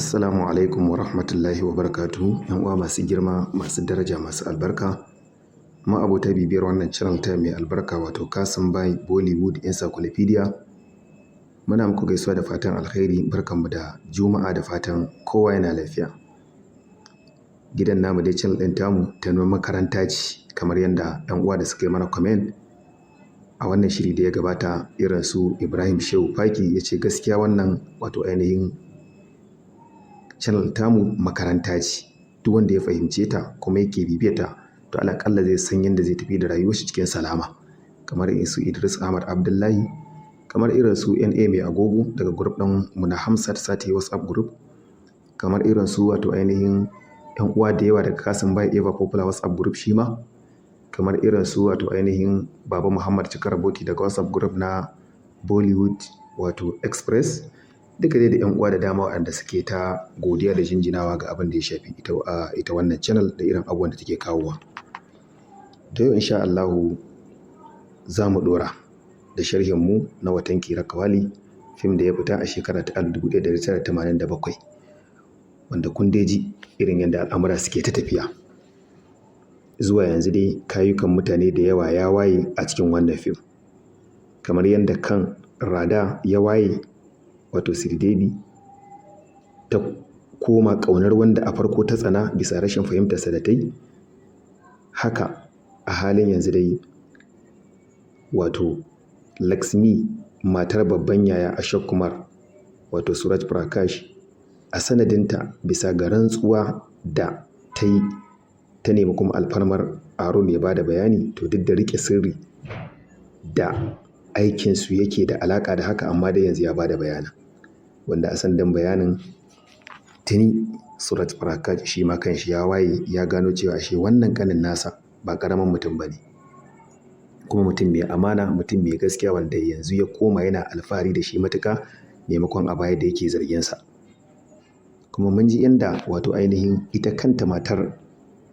Assalamu alaikum wa rahmatullahi wa barakatuhu. ‘Yan uwa masu girma, masu daraja, masu albarka. Ma'abota bibiyar wannan channel ta mai albarka wato Kasim Bai Bollywood Encyclopedia. Muna muku gaisuwa da fatan alkhairi, barkanmu da Juma'a da fatan kowa yana lafiya. Gidan namu dai channel ɗin tamu ta nuna makaranta ce kamar yadda ‘yan uwa da suka yi mana comment a wannan shiri da ya gabata, irin su Ibrahim Shehu Faki ya ce gaskiya wannan wato ainihin channel tamu makaranta ce. Duk wanda ya fahimce ta kuma yake bibiyata to alaƙalla zai san yadda zai tafi da rayuwar shi cikin salama. Kamar irin su Idris Ahmad Abdullahi, kamar irin su NA Mai Agogo daga group ɗin mu na Hamsat Sati WhatsApp group, kamar irin su wato ainihin ‘yan uwa da yawa daga Kasim Bai Eva Popular WhatsApp group shi ma, kamar irin su wato ainihin Baba Muhammad Cikaraboti daga WhatsApp group na Bollywood wato Express. Duka dai da ‘yan uwa da dama waɗanda suke ta godiya da jinjinawa ga abin da ya shafi ita wannan channel da irin abubuwan da take kawowa. To yau insha Allahu za mu ɗora da sharhinmu na watan Kira Kawali, fim da ya fita a shekara ta 1987, wanda kun dai ji irin yadda al'amura suke ta tafiya. Zuwa yanzu dai kayukan mutane da yawa ya waye a cikin wannan fim. Kamar yadda kan Rada ya waye wato Sridevi ta koma ƙaunar wanda a farko ta tsana bisa rashin fahimtarsa da ta yi, haka a halin yanzu dai wato Laxmi, matar babban yaya Ashok Kumar wato Suraj Prakash, a sanadinta bisa ga rantsuwa da ta yi ta nemi kuma alfarmar Arun ya bada bayani, to duk da riƙe sirri da aikinsu yake da alaƙa da haka, amma dai yanzu ya bada bayanin, wanda a sandan bayanin tuni Suraj Prakash shi ma kanshi ya waye ya gano cewa ashe wannan kanin nasa ba ƙaramin mutum bane, kuma mutum mai amana, mutum mai gaskiya, wanda yanzu ya koma yana alfahari da shi matuƙa maimakon a baya da yake zarginsa. Kuma mun ji yanda wato ainihin ita kanta matar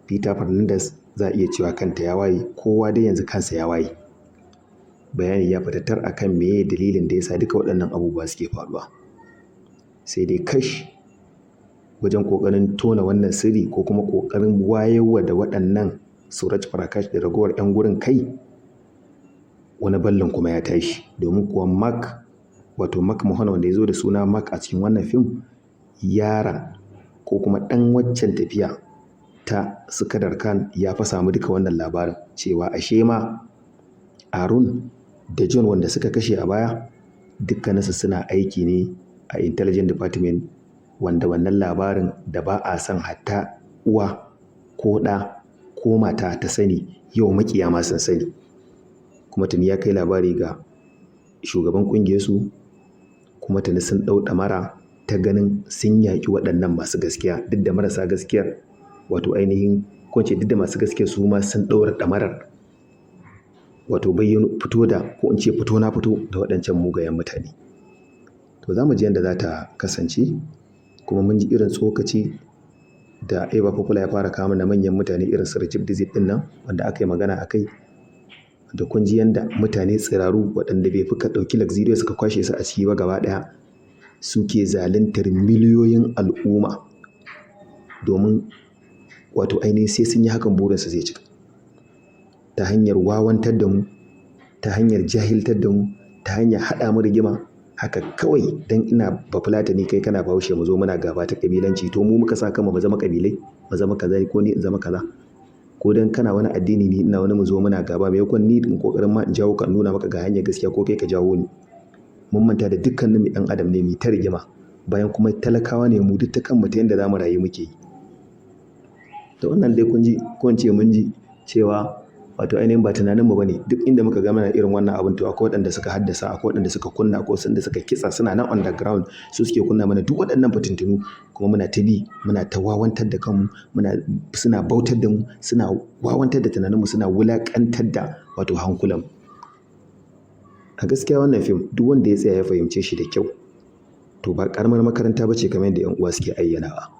Peter Fernandez za a iya cewa kanta ya waye, kowa dai yanzu kansa ya waye. Bayani ya fitattar akan meye dalilin da yasa duka waɗannan abubuwa suke faruwa. Sai dai kash, wajen ƙoƙarin tona wannan sirri ko kuma ƙoƙarin wayarwa da waɗannan Suraj Prakash da ragowar 'yan gurin kai, wani ballon kuma ya tashi. Domin kuwa Mark wato Mark Mohan, wanda ya zo da suna Mark a cikin wannan fim, yara ko kuma ɗan waccan tafiya ta Sikandar Khan ya fa samu duka wannan labarin cewa ashe ma Arun da John wanda suka kashe a baya dukkaninsu suna aiki ne a intelligence department, wanda wannan labarin da ba a son hatta uwa ko ɗa ko mata ta sani, yau makiya ma sun sani. Kuma tuni ya kai labari ga shugaban ƙungiyarsu, kuma tuni sun ɗau ɗamara ta ganin sun yaƙi waɗannan masu gaskiya, duk da marasa gaskiyar wato ainihin ko ce duk da masu gaskiya su ma sun ɗaura ɗamarar wato bayyano fito da, ko in ce fito na fito da waɗancan mugayen mutane. To za mu ji yadda za ta kasance, kuma mun ji irin tsokaci da Eva Popular ya fara kawo na manyan mutane irin su Rajib Dizit ɗin nan, wanda aka yi magana a kai, da kun ji yadda mutane tsiraru waɗanda bai fi ka ɗauki luxurious suka kwashe su a ciki ba gaba ɗaya, suke zaluntar miliyoyin al'umma domin wato ainihin sai sun yi hakan burinsu zai cika, ta hanyar wawantar da mu, ta hanyar jahiltar da mu, ta hanyar haɗa mu rigima haka kawai dan ina Bafulatani kai kana Bahaushe mu zo muna gaba ta kabilanci. To mu muka sa kanmu mu zama kabilai, mu zama kaza, ko ni in zama kaza, ko dan kana wani addini ni ina wani mu zo muna gaba, maimakon ni in kokarin ma in jawo ka, nuna maka ga hanyar gaskiya, ko kai ka jawo ni. Mun manta da dukkanin mu ɗan adam ne, mu ta rigima, bayan kuma talakawa ne mu, duk ta kanmu ta yanda zamu rayu muke yi. To wannan dai kun ji, ko in ce mun ji cewa wato ainihin ba tunaninmu ba ne, duk inda muka ga mana irin wannan abin to akwai waɗanda suka haddasa, akwai waɗanda suka kunna, akwai waɗanda suka kitsa, suna nan underground, su suke kunna mana duk waɗannan fitintunu, kuma muna ta bi, muna ta wawantar da kanmu, suna bautar da mu, suna wawantar da tunaninmu, suna wulaƙantar da wato hankulanmu. A gaskiya wannan fim duk wanda ya tsaya ya fahimce shi da kyau, to ba ƙaramar makaranta ba ce kamar yadda 'yan uwa suke ayyanawa.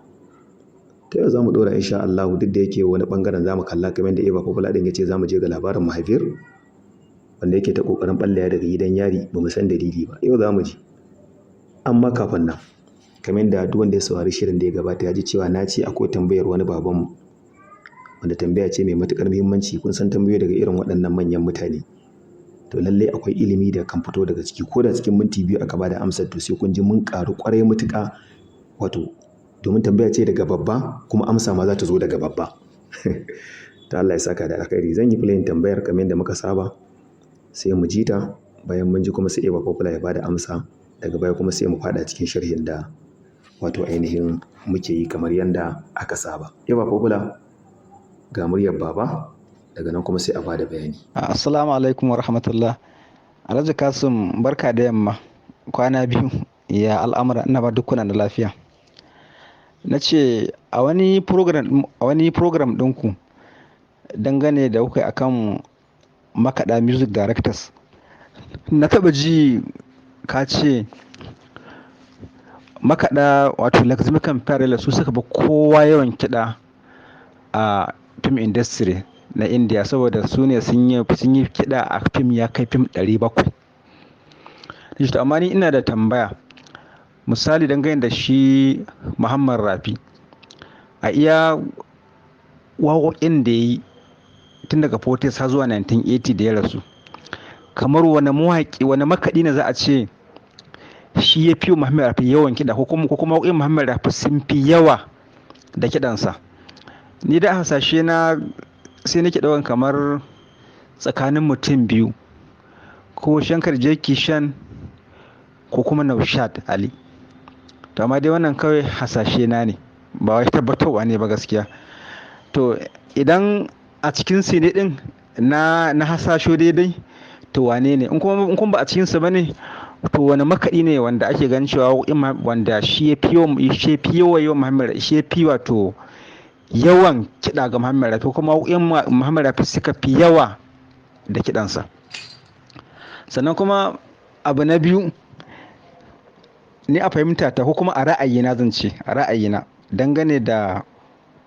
Ta yau za mu ɗora insha Allahu, duk da yake wani ɓangaren za mu kalla kamar da Eva Popular ɗin ya ce za mu je ga labarin mahaifiyar wanda yake ta ƙoƙarin ɓallaya daga gidan yari, ba mu san dalili ba. Yau za mu ji. Amma kafin nan, kamar da duk wanda ya saurari shirin da ya gabata ya ji cewa na ce akwai tambayar wani babanmu, wanda tambaya ce mai matuƙar muhimmanci. Kun san tambayoyi daga irin waɗannan manyan mutane, to lallai akwai ilimi da kan fito daga ciki. Ko da cikin minti biyu aka bada amsar, to sai kun ji mun ƙaru ƙwarai matuƙa, wato domin tambaya ce daga babba kuma amsa ma za ta zo daga babba. Ta Allah ya saka da alkhairi. Zan yi playing tambayar kamar yadda muka saba, sai mu ji ta, bayan mun ji kuma sai Eba Popular ya bada amsa, daga baya kuma sai mu faɗa cikin sharhin da wato ainihin muke yi kamar yadda aka saba. Eba Popular, ga muryar baba, daga nan kuma sai a bada bayani. Assalamu alaikum wa rahmatullah. Alhaji Kasim, barka da yamma, kwana biyu, ya al'amura, ina ba duk kuna da lafiya. Na ce a wani program ɗinku dangane da kuka akan makaɗa music directors, na taɓa ji ka ce makaɗa wato Lexicon Parallel su suka ba kowa yawan kiɗa a film industry na India, saboda su ne sun yi kiɗa a fim ya kai fim 700. Amma ni ina da tambaya, misali dangane da shi Muhammad Rafi, a iya waƙoƙin da ya yi tun daga 40s har zuwa 1980 da ya rasu, kamar wani mawaƙi, wani makaɗi ne za a ce shi ya fi Muhammad Rafi yawan kiɗa, ko kuma waƙoƙin Muhammad Rafi sun fi yawa da kiɗansa? Ni da hasashe na sai nake ɗaukan kamar tsakanin mutum biyu, ko Shankar J. Kishan ko kuma Naushad Ali. To amma dai wannan kawai hasashe na ne, ba wai tabbatarwa ne ba gaskiya. To idan a cikin su ne din na hasasho daidai, to wane ne? In kuma ba a cikin su bane, to wani makaɗi ne wanda ake ganin cewa wanda shi ya fi yawan Muhammad, shi ya fi wato yawan kiɗa ga Muhammad Rafi, kuma Muhammad Rafi suka fi yawa da kiɗansa. Sannan kuma abu na biyu, ni a fahimta ta, ko kuma a ra'ayina zan ce, a ra'ayina dangane da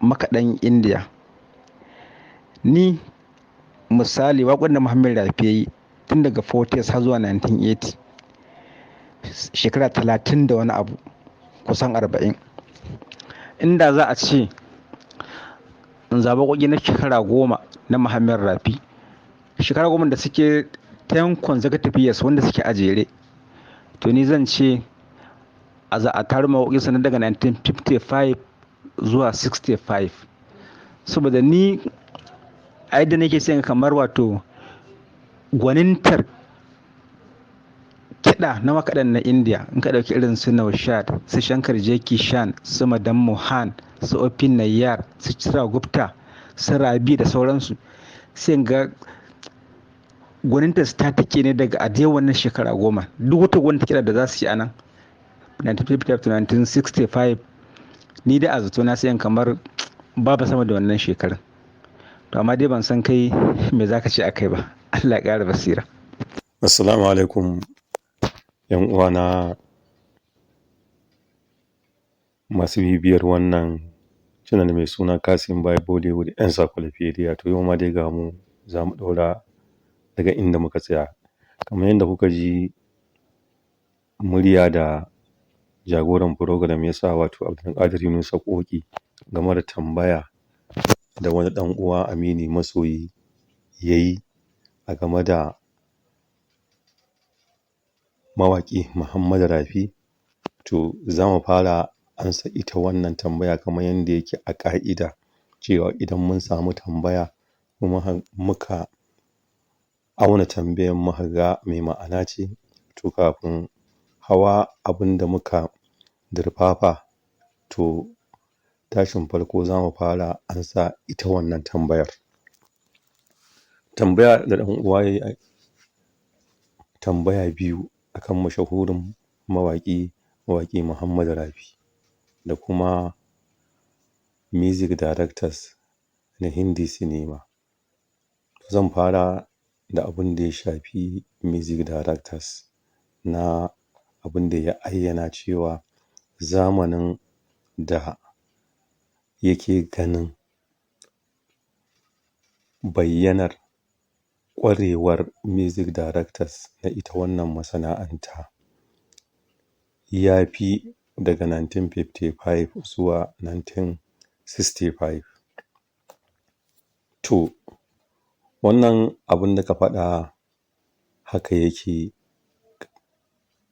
makaɗan Indiya, ni misali waƙon da Muhammad Rafi ya yi tun daga 40s har zuwa 1980, shekara 30 da wani abu, kusan 40, inda za a ce in zaɓa waƙoƙi na shekara 10 na Muhammad Rafi, shekara 10 da suke 10 consecutive years wanda suke a jere, to ni zan ce a tarin mawaƙinsa na daga 1955 zuwa 65. Saboda ni a yadda nake sayan kamar wato gwanintar kiɗa na makaɗan na India, in ka ɗauki irin su Naushad, su Shankar J. Kishan, su Madan Mohan, su Opin Nayyar, su Chitra Gupta, su Rabi da sauransu, sai ga gwanintar ta take ne daga a wannan shekara 10. Duk wata gwanintar kiɗa da za su yi a nan 1955 to 1965, ni da a zato na sayan kamar babu sama da wannan shekarun. To amma dai ban san kai me zaka ce akai ba. Allah ya ƙara basira. Assalamu alaikum yan uwana masu bibiyar wannan channel mai suna Kasim Bai Bollywood Encyclopedia. To yau ma dai ga mu za mu ɗaura daga inda muka tsaya. Kamar yadda kuka ji murya da jagoran program ya sa, wato Abdulkadir Yunusa Koki, game da tambaya da wani ɗan uwa amini masoyi ya yi a game da mawaƙi Muhammad Rafi. To za mu fara ansa ita wannan tambaya kamar yadda yake a ƙa'ida, cewa idan mun samu tambaya kuma muka auna tambayan muka ga mai ma'ana ce, to kafin hawa abin da muka dirfafa, to tashin farko za mu fara ansa ita wannan tambayar. Tambaya da ɗan uwa yayi, tambaya biyu akan mashahurin mawaƙi Muhammad Rafi da kuma music directors na Hindi cinema. Zan fara da abin da ya shafi music directors, na abin da ya ayyana cewa zamanin da yake ganin bayyanar ƙwarewar music directors na ita wannan masana'anta ya fi daga 1955 zuwa 1965. To, wannan abin da ka faɗa haka yake,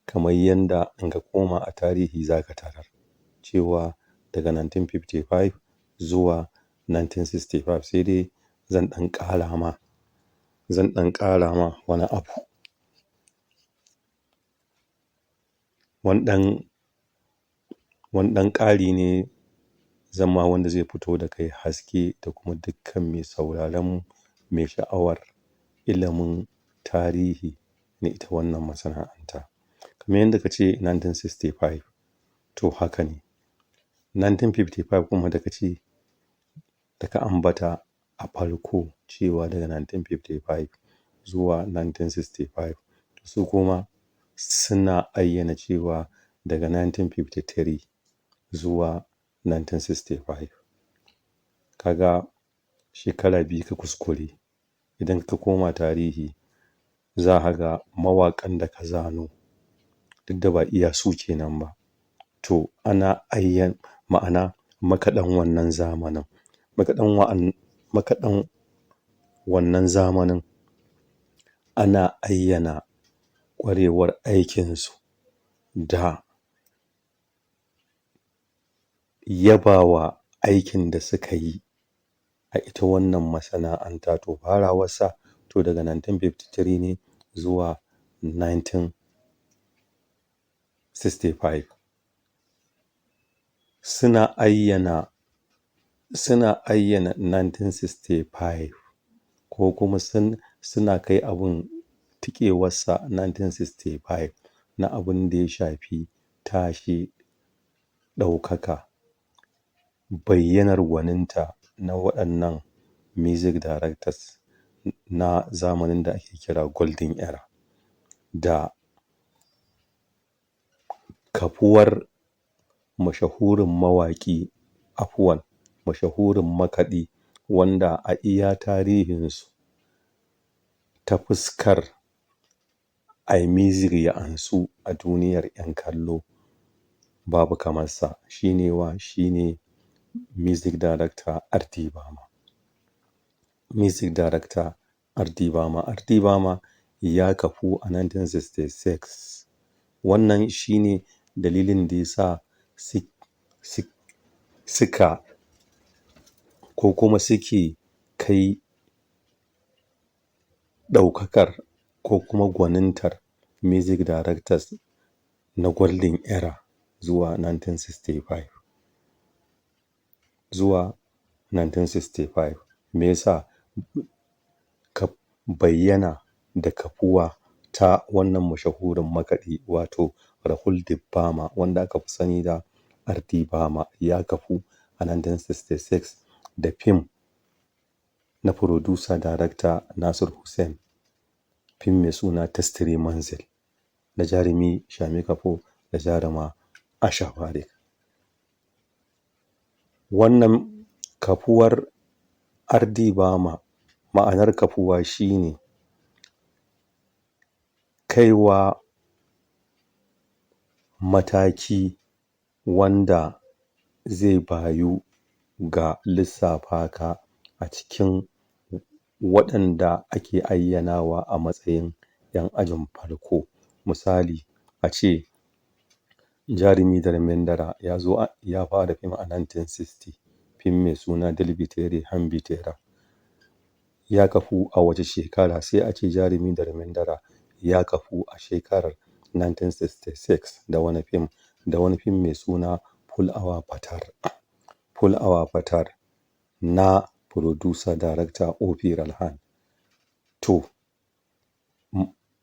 kamar yanda in ka koma a tarihi za ka tarar cewa daga 1955 zuwa 1965, sai dai zan ɗan ƙara ma wani abu. Wani ɗan ƙari ne zan ma wanda zai fito da kai haske da kuma dukkan mai sauraron mu mai sha'awar ilimin tarihi na ita wannan masana'anta. Kamar yanda ka ce 1965, to haka ne. 1955 kuma da ka ambata a farko cewa daga 1955 zuwa 1965, su kuma suna ayyana cewa daga 1953 zuwa 1965. Ka ga shekara biyu ka kuskure. Idan ka koma tarihi za ka ga mawaƙan da ka zano duk da ba iya su ke nan ba, to ana ma'ana makaɗan wannan zamanin. Makaɗan wannan zamanin ana ayyana ƙwarewar aikinsu da yabawa aikin da suka yi a ita wannan masana'anta. To farawarsa to daga 1953 ne zuwa 1965. Suna ayyana 1965 ko kuma suna kai abun tikewarsa 1965 na abin da ya shafi tashe, ɗaukaka, bayyanar gwaninta na waɗannan music directors na zamanin da ake kira golden era, da kafuwar mashahurin mawaƙi, mashahurin makaɗi wanda a iya tarihinsu ta fuskar ai music ya ansu a duniyar 'yan kallo babu kamar sa. Shi ne music director R.D Bama. Music director R.D Bama. R.D Bama ya kafu a 1966. Wannan shi ne dalilin da ya sa suka ko kuma suke kai ɗaukakar ko kuma gwanintar music directors na golden era zuwa 1965. Zuwa 1965. Me yasa? Bayyana da kafuwa ta wannan mashahurin makaɗi wato Rahul Dabbama wanda aka fi sani da R.D Bama ya kafu a 1966 da fim na producer director Nasir Hussain, fim mai suna Tastare Manzil na jarumi Shami Kapoor da jaruma Asha Warik. Wannan kafuwar R.D Bama, ma'anar kafuwa shi ne kaiwa mataki wanda zai bayu ga lissafa ka a cikin waɗanda ake ayyanawa a matsayin 'yan ajin farko. Misali a ce jarumi Dharmendra ya fara fim a 1960, fim mai suna Dil Betere Ham Betere. Ya kafu a wace shekara? Sai a ce jarumi Dharmendra ya kafu a shekarar 1966 da wani fim mai suna Phul Hawa Bhatar. Phul Hawa Bhatar na producer director O.P. Ralhan. To,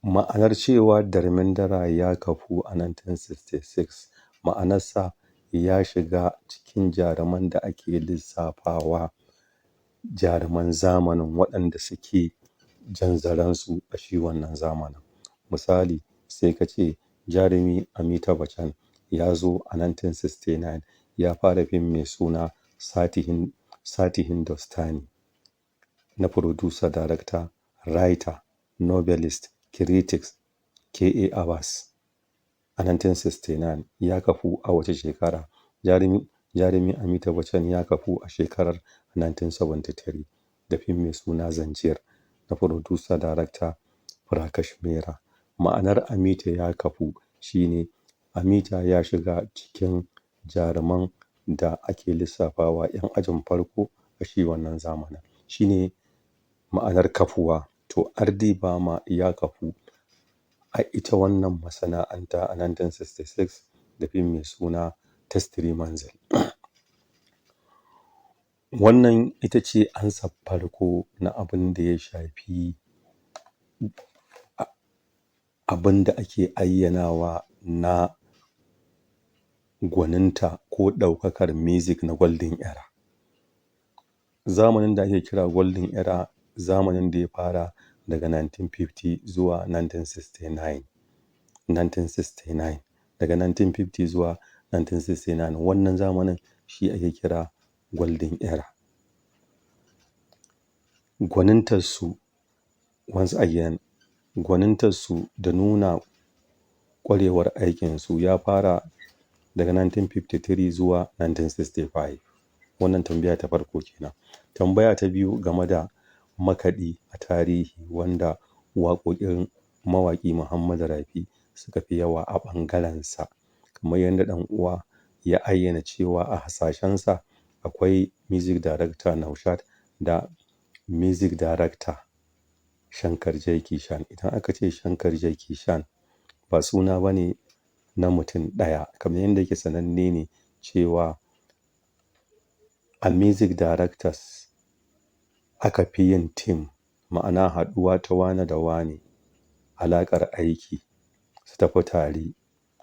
ma'anar cewa Dharmendra ya kafu a 1966, ma'anarsa ya shiga cikin jaruman da ake lissafawa jaruman zamanin waɗanda suke jan zaransu a shi wannan zamanin. Misali sai ka ce jarumi Amitabh Bachchan ya zo a 1969 ya fara fim mai suna Sati Hindustani na producer director writer novelist critics K.A. Abbas. a 1969 ya kafu a wace shekara? Jarumi Amitabh Bachchan ya kafu a shekarar 1973 da fim mai suna Zanjeer na producer director Prakash Mehra. Ma'anar Amita ya kafu shine Amita ya shiga cikin jaruman da ake lissafawa 'yan ajin farko a shi wannan zamanin. Shine ma'anar kafuwa. To R.D. Burma ya kafu a ita wannan masana'anta a 1966 da fim mai suna Testri Manzil. Wannan ita ce amsar farko na abin da ya shafi abin da ake ayyanawa na gwaninta ko ɗaukakar music na Golden Era. Zamanin da ake kira Golden Era zamanin da ya fara daga 1950 zuwa 1969. Daga 1950 zuwa 1969 wannan zamanin shi ake kira Golden Era. Gwanintarsu once again, gwanintarsu da nuna ƙwarewar aikinsu ya fara daga 1953 zuwa 1965. Wannan tambaya ta farko kenan. Tambaya ta biyu game da makaɗi a tarihi wanda waƙoƙin mawaƙi Muhammadu Rafi suka fi yawa a ɓangarensa. Kamar yadda ɗan uwa ya ayyana cewa a hasashensa akwai music director Naushad da music director Shankar Jai Kishan. Idan aka ce Shankar Jai Kishan ba suna bane na mutum ɗaya kamar yadda yake sananne ne cewa a music directors aka fi yin team, ma'ana haɗuwa ta wane da wane, alaƙar aiki su tafi tare,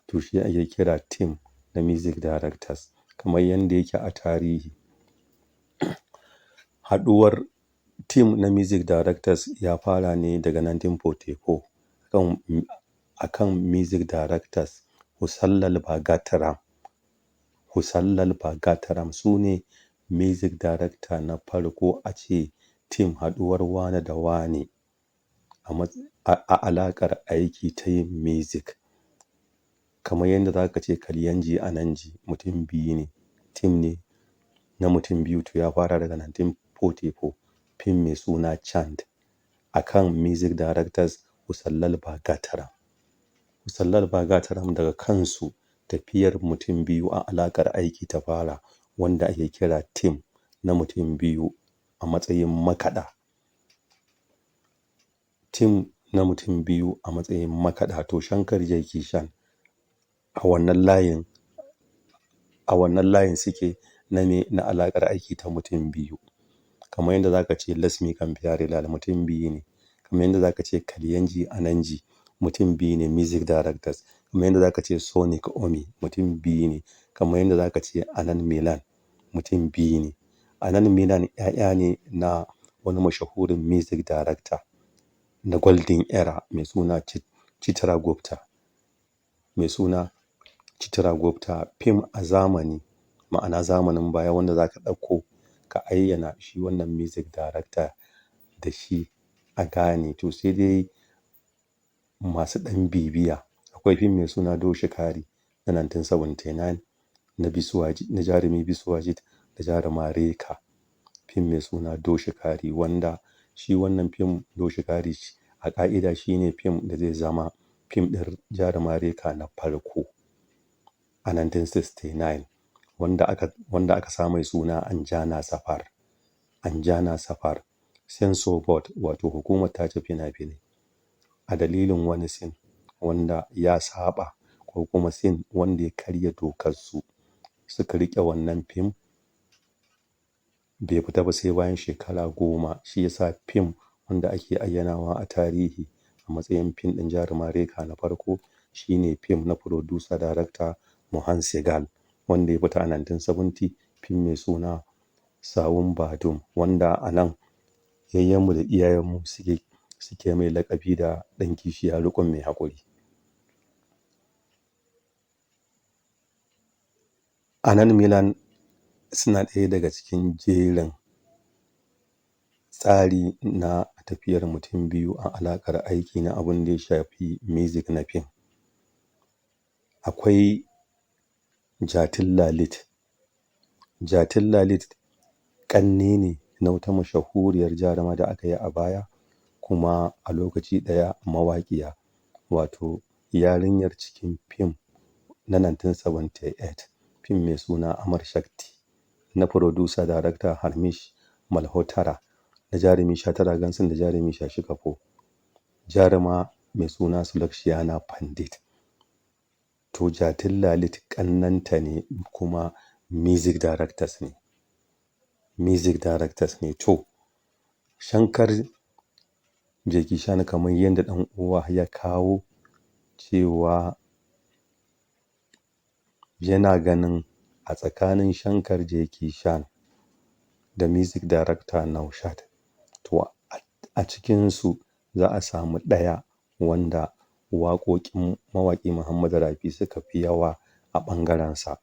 to shi ake kira team na music directors kamar yadda yake a tarihi. Haɗuwar team na music directors ya fara ne daga 1944 akan music directors Husallal Bhagatram su ne music director na farko a ce team haɗuwar wane da wane a alaƙar aiki ta yin music. Kamar yadda za ka ce Kalyanji Ananji mutum biyu ne, team ne na mutum biyu, to ya fara daga 1944 fim mai suna Chand akan music directors Husallal Bhagatram. Husallal Bhagatram daga kansu tafiyar mutum biyu a alaƙar aiki ta fara wanda ake kira team na mutum biyu a matsayin makaɗa. Team na mutum biyu a matsayin makaɗa to Shankar Jai Kishan a wannan layin suke na alaƙar aiki ta mutum biyu. Kamar yadda za ka ce Lasmikan Pyarelal mutum biyu ne. Kamar yadda za ka ce Kalyanji Ananji mutum biyu ne music directors. Kamar yadda za ka ce Sonic Omi mutum biyu ne. Kamar yadda za ka ce Anand Milan mutum biyu ne. Anand Milan 'ya'ya ne na wani mashahurin music director na Golden Era mai suna Chitra Gupta. Fim a zamani, ma'ana zamanin baya wanda za ka ɗauko ka ayyana shi wannan music director da shi a gane to sai dai masu ɗan bibiya. Akwai fim mai suna Doshikari na 1979 na jarumi Biswajit da jaruma Rekha. Fim mai suna Doshikari wanda shi wannan fim Doshikari a ƙa'ida shi ne fim da zai zama fim ɗin jaruma Rekha na farko a 1969 wanda aka sa mai suna Anjana Safar. Censor Board wato hukumar tace fina-finai a dalilin wani sin wanda ya saba ko kuma sin wanda ya karya dokarsu suka riƙe wannan fim bai fita ba sai bayan shekara 10. Shi yasa fim wanda ake ayyanawa a tarihi a matsayin fim ɗin jaruma Rekha na farko shine fim na producer director Mohan Sehgal wanda ya fita a 1970, fim mai suna Sawun Badum wanda a nan yayyenmu da iyayenmu suke mai laƙabi da ɗan kishiya riƙon mai haƙuri. Anand Milan suna ɗaya daga cikin jerin tsari na tafiyar mutum biyu a alaƙar aiki na abin da ya shafi music na fim. akwai Jatin Lalit. Jatin Lalit ƙanne ne na wata mashahuriyar jaruma da aka yi a baya, kuma a lokaci ɗaya mawaƙiya, wato yarinyar cikin fim na 1978, fim mai suna Amar Shakti na Producer Director Harmish Malhotra, da jarumi Shatara Gansun da jarumi Shashi Kapoor, jaruma mai suna Sulakshiana Pandit. To Jatin Lalit ƙannenta ne kuma music directors ne. To Shankar Jeki Chan, kamar yadda ɗan uwa ya kawo cewa yana ganin a tsakanin Shankar Jeki Chan da music director Naushad, to a cikinsu za a samu ɗaya wanda waƙoƙin mawaƙi Muhammadu Rafi suka fi yawa a ɓangarensa.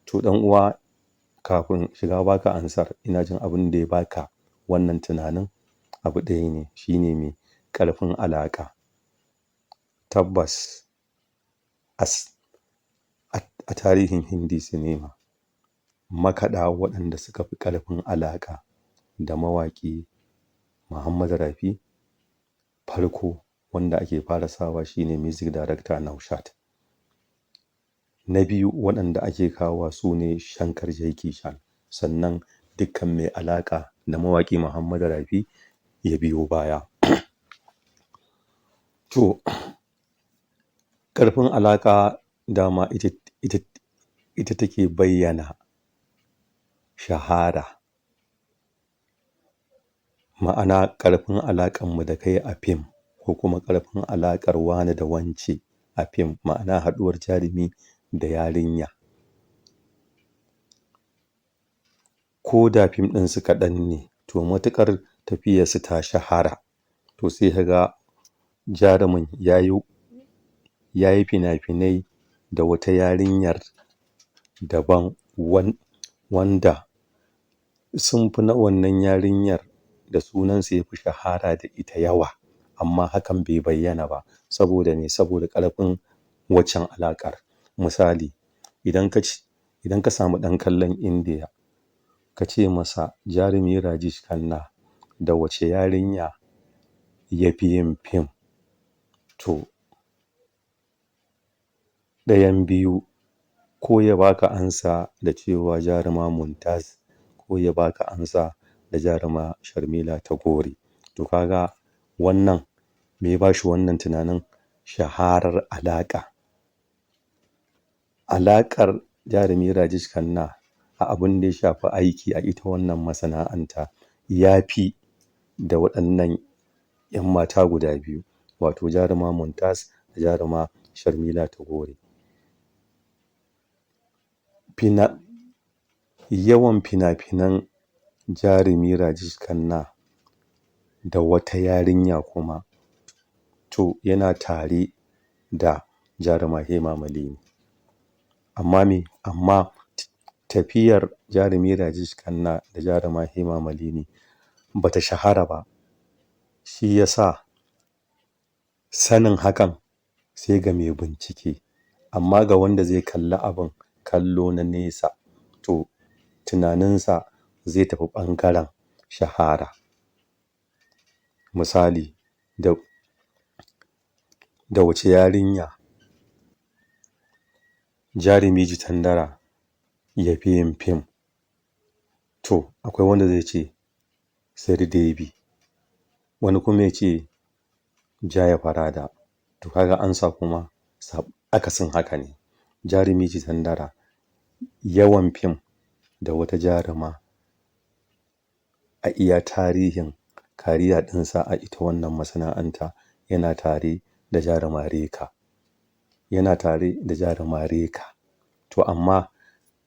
To ɗan uwa, kafin shiga baka ansar, ina jin abin da ya baka wannan tunanin abu ɗaya ne, shine mai ƙarfin alaƙa. Tabbas a tarihin Hindi cinema, makaɗa waɗanda suka fi ƙarfin alaƙa da mawaƙi Muhammadu Rafi, farko wanda ake fara sawa shine music director Naushad. Na biyu waɗanda ake kawowa su ne Shankar Jeki Chan, sannan dukkan mai alaƙa da mawaƙi Muhammadu Rafi ya biyo baya. To ƙarfin alaƙa dama ita take bayyana shahara, ma'ana ƙarfin alaƙarmu da kai a fim, ko kuma ƙarfin alaƙar wane da wance a fim, ma'ana haɗuwar jarumi da yarinya. Ko da fim ɗin su kaɗan ne, to matuƙar tafiyarsu ta shahara, to sai ka ga jarumin ya yi fina-finai da wata yarinyar daban, wanda sun fi na wannan yarinyar da sunansa ya fi shahara da ita yawa, amma hakan bai bayyana ba. Saboda me? Saboda ƙarfin waccan alaƙar. Misali, idan ka samu ɗan kallon Indiya, ka ce masa jarumi Rajesh Khanna da wace yarinya ya fi yin fim, to ɗayan biyu, ko ya baka amsa da cewa jaruma Mumtaz, ko ya baka amsa da jaruma Sharmila Tagore. To kaga wannan me ya bashi wannan tunanin? Shaharar alaƙa. Alaƙar jarumi Rajesh Khanna a abin da ya shafi aiki a ita wannan masana'anta ya fi da waɗannan 'yan mata guda biyu, wato jaruma Mumtaz da jaruma Sharmila Tagore. Yawan fina-finan jarumi Rajesh Khanna da wata yarinya kuma, to yana tare da jaruma Hema Malini. Amma tafiyar jarumi Rajesh Khanna da jaruma Hema Malini ba ta shahara ba, shi ya sa sanin hakan sai ga mai bincike. Amma ga wanda zai kalli abin kallo na nesa, to tunaninsa zai tafi ɓangaren shahara. Misali, da wace yarinya jarumi Jitendra ya fi yin fim? To akwai wanda zai ce Sridevi, wani kuma ya ce Jaya Farada. To kaga amsa kuma akasin haka ne. Jarumi Jitendra yawan fim da wata jaruma a iya tarihin kariya ɗinsa a ita wannan masana'anta yana tare da jaruma Reka. To amma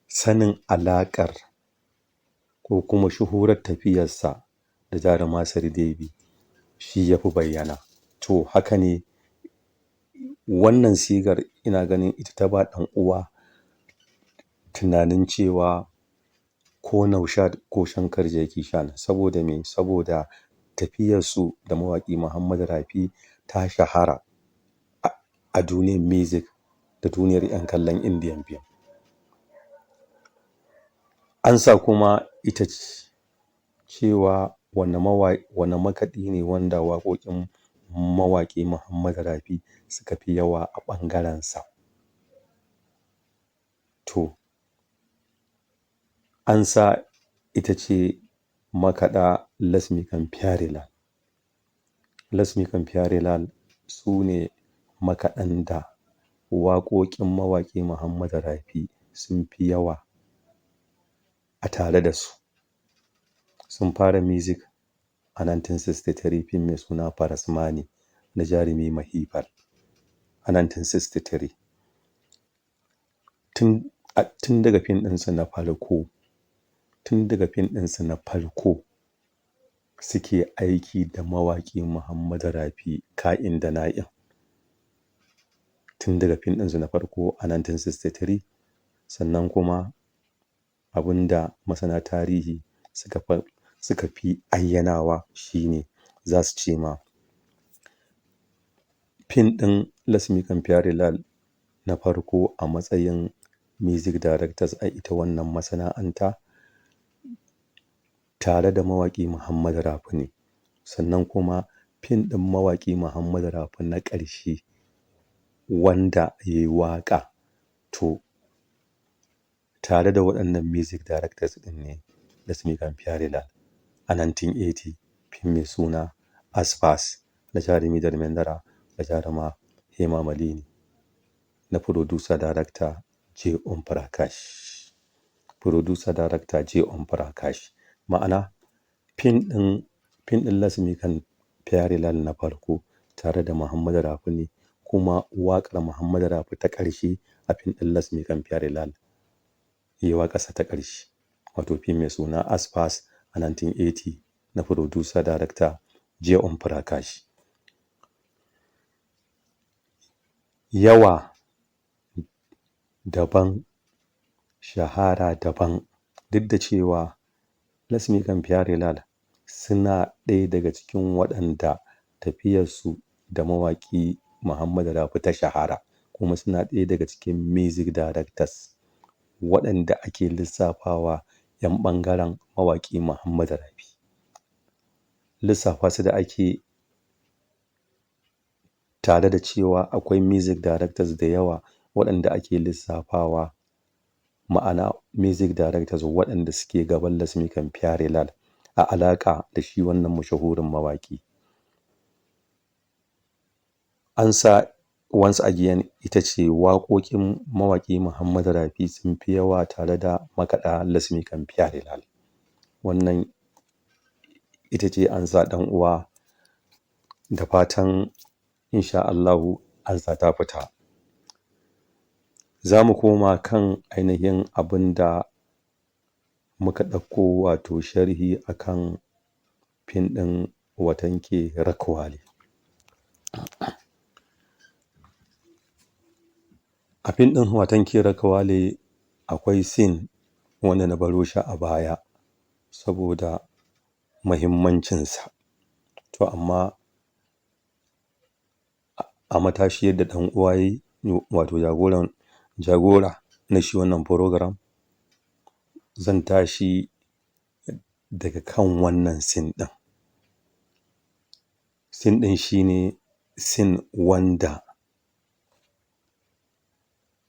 sanin alaƙar ko kuma shuhurar tafiyarsa da jaruma Sridevi shi ya fi bayyana. To haka ne, wannan sigar ina ganin ita ta ba ɗan uwa tunanin cewa ko Naushad ko Shankar Jeki Chan. Saboda me? Saboda tafiyarsu da mawaƙi Muhammadu Rafi ta shahara a duniyar music da duniyar 'yan kallon Indian fim. Ansa kuma ita ce cewa wane makaɗi ne wanda waƙoƙin mawaƙi Muhammad Rafi suka fi yawa a ɓangarensa. To, ansa ita ce makaɗa Lasmikan Pyarelal. Lasmikan Pyarelal su ne makaɗan da waƙoƙin mawaƙi Muhammad Rafi sun fi yawa a tare da su. Sun fara music a 1963 fim mai suna Farasmani na Jarumi Mahibal a 1963. Tun daga fim ɗinsu na farko suke aiki da mawaƙi Muhammad Rafi ka'in da na'in. Tun daga fim ɗinsu na farko a 1963, sannan kuma abin da masana tarihi suka fi ayyanawa shine za su ce ma fim ɗin Lasmikan Pyarelal na farko a matsayin music directors a ita wannan masana'anta tare da mawaƙi Muhammad Rafi ne. Sannan kuma fim ɗin mawaƙi Muhammad Rafi na ƙarshe wanda ya yi waƙa, to tare da waɗannan music directors ɗin ne Lasmikan Pyarelal a 1980 fim mai suna Aspas na Jarumi Dharmendra da Jaruma Hema Malini na producer director J. Om Prakash. Ma'ana fim ɗin Lasmikan Pyarelal na farko tare da Muhammad Rafi ne, kuma waƙar Muhammad Rafi ta ƙarshe a fim ɗin Lasmikan Pyarelal ya yi waƙarsa ta ƙarshe, wato fim mai suna Aspas a 1980 na producer director J. Om Prakash. Yawa daban, shahara daban, duk da cewa Lasmikan Pyarelal suna ɗaya daga cikin waɗanda tafiyarsu da mawaƙi Muhammad Rafi ta shahara, kuma suna ɗaya daga cikin music directors waɗanda ake lissafawa 'yan ɓangaren mawaƙi Muhammad Rafi. Lissafa su da ake tare da cewa akwai music directors da yawa waɗanda ake lissafawa, ma'ana music directors waɗanda suke gaban Lasmikan Pyarelal a alaƙa da shi wannan mashahurin mawaƙi. Ansa once again ita ce waƙoƙin mawaƙi Muhammad Rafi sun fi yawa tare da makaɗa Lasmikan Pyarelal. Wannan ita ce ansa ɗan uwa, da fatan insha Allahu ansa ta fita. Za mu koma kan ainihin abin da muka ɗauko, wato sharhi akan fim ɗin Watanke Rakwalu. A fim ɗin Watanke Rakwalu akwai scene wanda na baro shi a baya saboda muhimmancinsa. To amma a matashi yadda ɗan uwa yayi, wato jagora na shi wannan program, zan tashi daga kan wannan scene ɗin. Scene ɗin shine scene wanda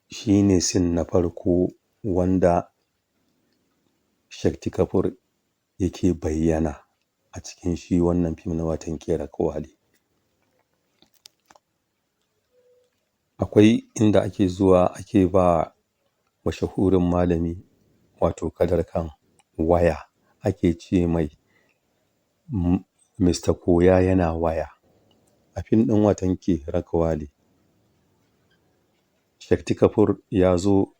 shine scene na farko wanda Shakti Kapoor yake bayyana a cikin shi wannan fim na Watanke Rakwalu. Akwai inda ake zuwa ake ba mashahurin malami, wato Kadar Khan, waya, ake ce mai Mr. Koya yana waya. A fim ɗin Watanke Rakwalu, Shakti Kapoor ya zo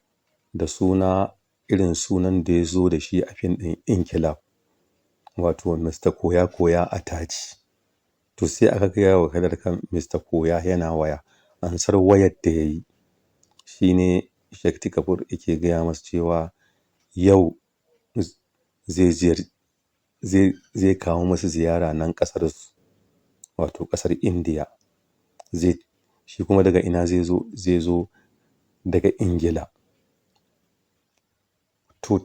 da suna irin sunan da ya zo da shi a fim ɗin Inkilaab, wato Mr. Koya Koya Attach. To sai aka gaya wa Kadar Khan Mr. Koya yana waya. Ansar wayar da ya yi shi ne Shakti Kapoor yake gaya masa cewa yau zai kawo masu ziyara nan ƙasarsu, wato ƙasar Indiya. Shi kuma daga ina zai zo daga Ingila. To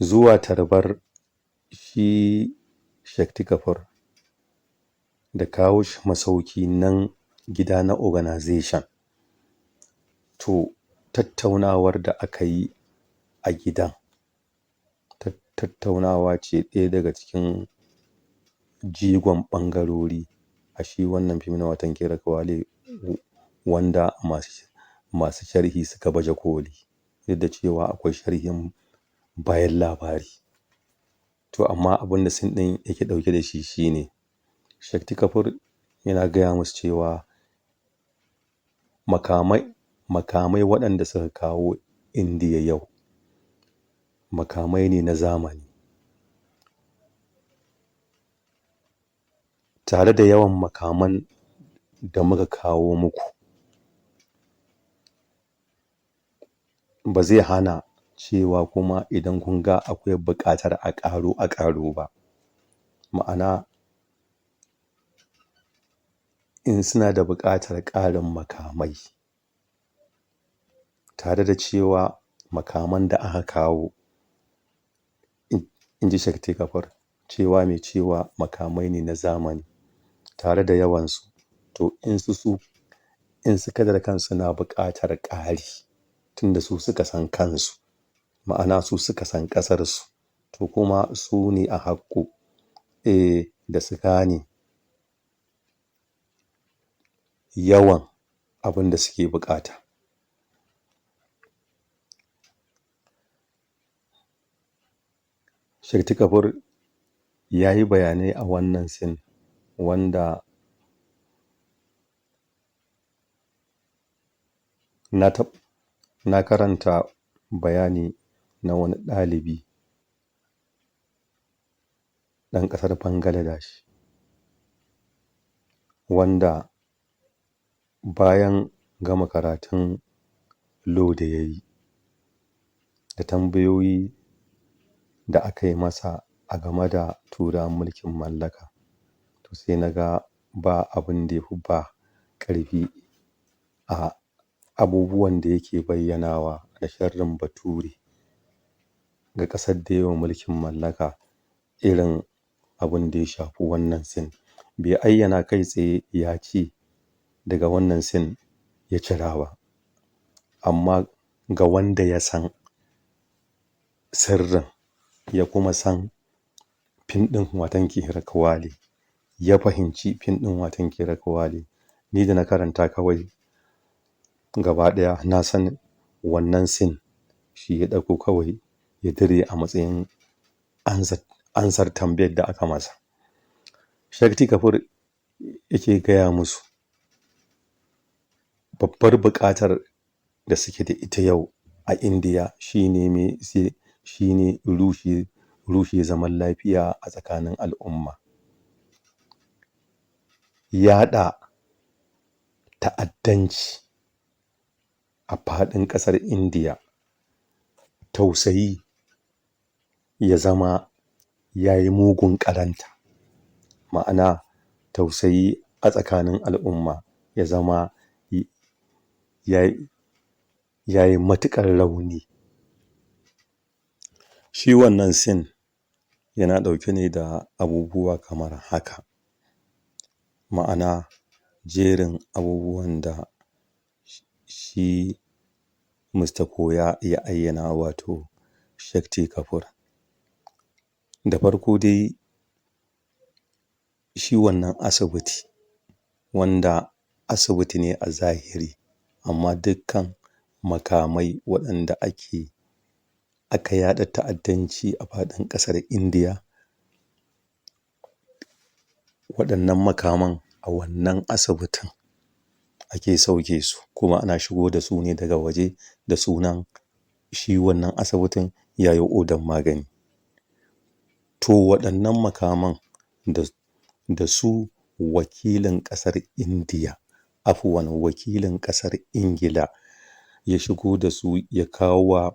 zuwa tarbar shi Shakti Kapoor da kawo shi masauki nan gida na organization, to tattaunawar da aka yi a gidan tattaunawa ce ɗaya daga cikin jigon ɓangarori a shi wannan fim na Watan Ƙira ƙawale, wanda masu sharhi suka baje koli, duk da cewa akwai sharhin bayan labari. To amma abin da scene ɗin yake ɗauke da shi shine Shakti Kapoor yana gaya musu cewa makamai waɗanda suka kawo Indiya yau makamai ne na zamani, tare da yawan makaman da muka kawo muku ba zai hana cewa kuma idan kun ga akwai buƙatar a ƙaro ba. Ma'ana in suna da buƙatar ƙarin makamai, tare da cewa makaman da aka kawo, in ji Shakti Kapoor, cewa makamai ne na zamani tare da yawansu, to in suka da kansu suna buƙatar ƙari, tunda su suka san kansu, ma'ana su suka san ƙasarsu, to kuma su ne a haƙƙo da su gane yawan abin da suke buƙata. Shakti Kapoor ya yi bayanai a wannan scene wanda na karanta bayani na wani ɗalibi ɗan ƙasar Bangladesh, wanda bayan gama karatun law da ya yi da tambayoyi da aka yi masa a game da turawan mulkin mallaka, to sai na ga ba abin da ya fi ba ƙarfi a abubuwan da yake bayyanawa na sharrin Bature ga ƙasar da yayi wa mulkin mallaka irin abin da ya shafi wannan scene. Bai ayyana kai tsaye ya ce daga wannan scene ya cira ba, amma ga wanda ya san sirrin ya kuma san fim ɗin Watan Ƙira ƙawale, ya fahimci fim ɗin Watan Ƙira ƙawale, ni da na karanta kawai gaba ɗaya na san wannan scene shi ya ɗauko kawai ya dire a matsayin ansar tambayar da aka masa. Shakti Kapoor yake gaya musu babbar buƙatar da suke da ita yau a Indiya shine rushe zaman lafiya a tsakanin al'umma, yaɗa ta'addanci a faɗin ƙasar Indiya, tausayi ya zama ya yi mugun ƙaranta, ma'ana tausayi a tsakanin al'umma ya zama ya yi matuƙar rauni. Shi wannan scene yana ɗauke ne da abubuwa kamar haka, ma'ana jerin abubuwan da shi Mr. Koya ya ayyana, wato Shakti Kapoor. Da farko dai shi wannan asibiti, wanda asibiti ne a zahiri, amma dukkan makamai waɗanda aka yaɗa ta'addanci a faɗin ƙasar Indiya, waɗannan makaman a wannan asibitin ake sauke su, kuma ana shigo da su ne daga waje da sunan shi wannan asibitin ya yi odan magani. To waɗannan makaman da su wakilin ƙasar Indiya, wakilin ƙasar Ingila ya shigo da su ya kawo wa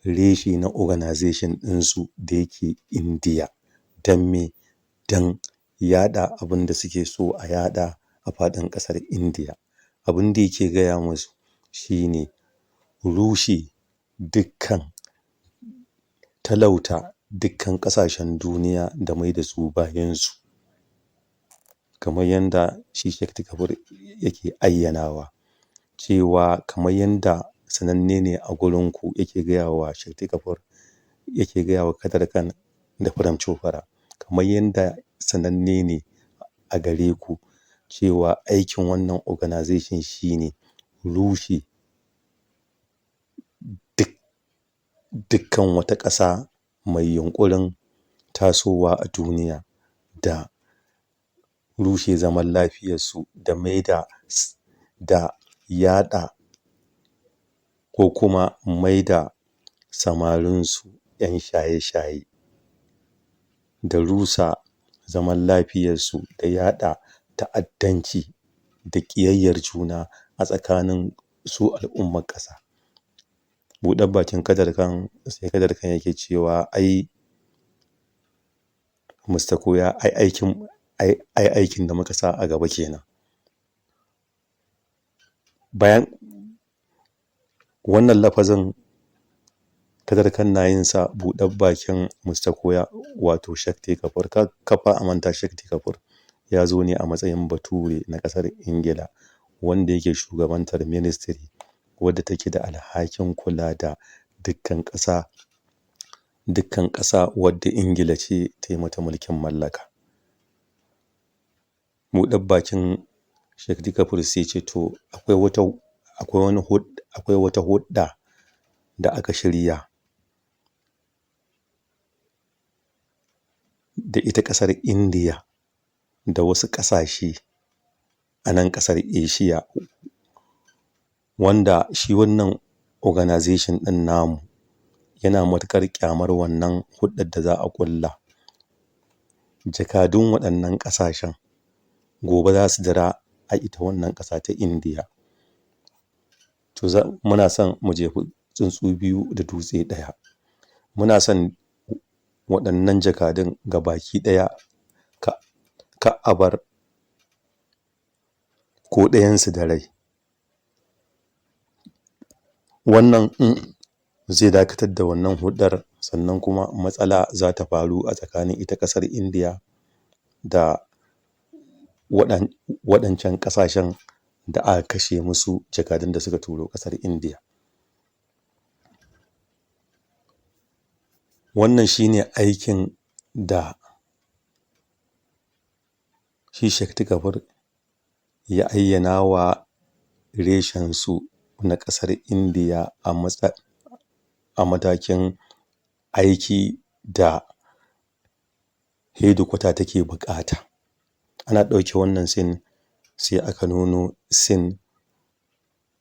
reshe na organization ɗinsu da yake Indiya, don yaɗa abin da suke so a yaɗa a faɗin ƙasar Indiya. Abin da yake gaya musu shine rushe dukkan talauta dukkan ƙasashen duniya da mai da su bayansu, kamar yanda shi Shakti Kabir yake ayyanawa cewa kamar yanda sananne ne a gurinku yake gaya wa Shakti Kabir yake gaya wa Kadir Khan da Prem Chopra, kamar yanda sananne ne a gare ku cewa aikin wannan organization shine rushe dukkan wata ƙasa mai yunƙurin tasowa a duniya da rushe zaman lafiyarsu da maida da yaɗa ko kuma maida samarinsu 'yan shaye-shaye da rusa zaman lafiyarsu da yaɗa ta'addanci da ƙiyayyar juna a tsakanin su al'ummar ƙasa. Buɗar bakin Kadir Khan sai Kadir Khan yake cewa ai Mr. Koya ai aikin da muka sa a gaba kenan. Bayan wannan lafazin Kadir Khan na yin sa buɗar bakin Mr. Koya wato Shakti Kabir kafa a manta Shakti Kabir ya zo ne a matsayin bature na ƙasar Ingila wanda yake shugabantar ministry wadda take da alhakin kula da dukkan ƙasa wadda Ingila ce ta yi mata mulkin mallaka. Buɗar bakin Shakti Kabir sai ce to akwai wata hudda da aka shirya da ita ƙasar Indiya da wasu ƙasashe a nan ƙasar Asia wanda shi wannan organization ɗin namu yana matuƙar ƙyamar wannan huɗɗar da za a ƙulla. Jakadun waɗannan ƙasashen gobe za su dira a ita wannan ƙasa ta Indiya. To muna son mu jefi tsuntsu biyu da dutse ɗaya. Muna son waɗannan jakadun gabaki ɗaya ka a bar ko ɗayansu da rai. Wannan zai dakatar da wannan huɗɗar sannan kuma matsala za ta faru a tsakanin ita ƙasar Indiya da waɗancan ƙasashen da aka kashe musu jakadun da suka turo ƙasar Indiya. Wannan shine aikin da shi Shakti Kabir ya ayyana wa reshensu na ƙasar Indiya a matakin aiki da hedikwata take buƙata. Ana ɗauke wannan scene sai aka nuno scene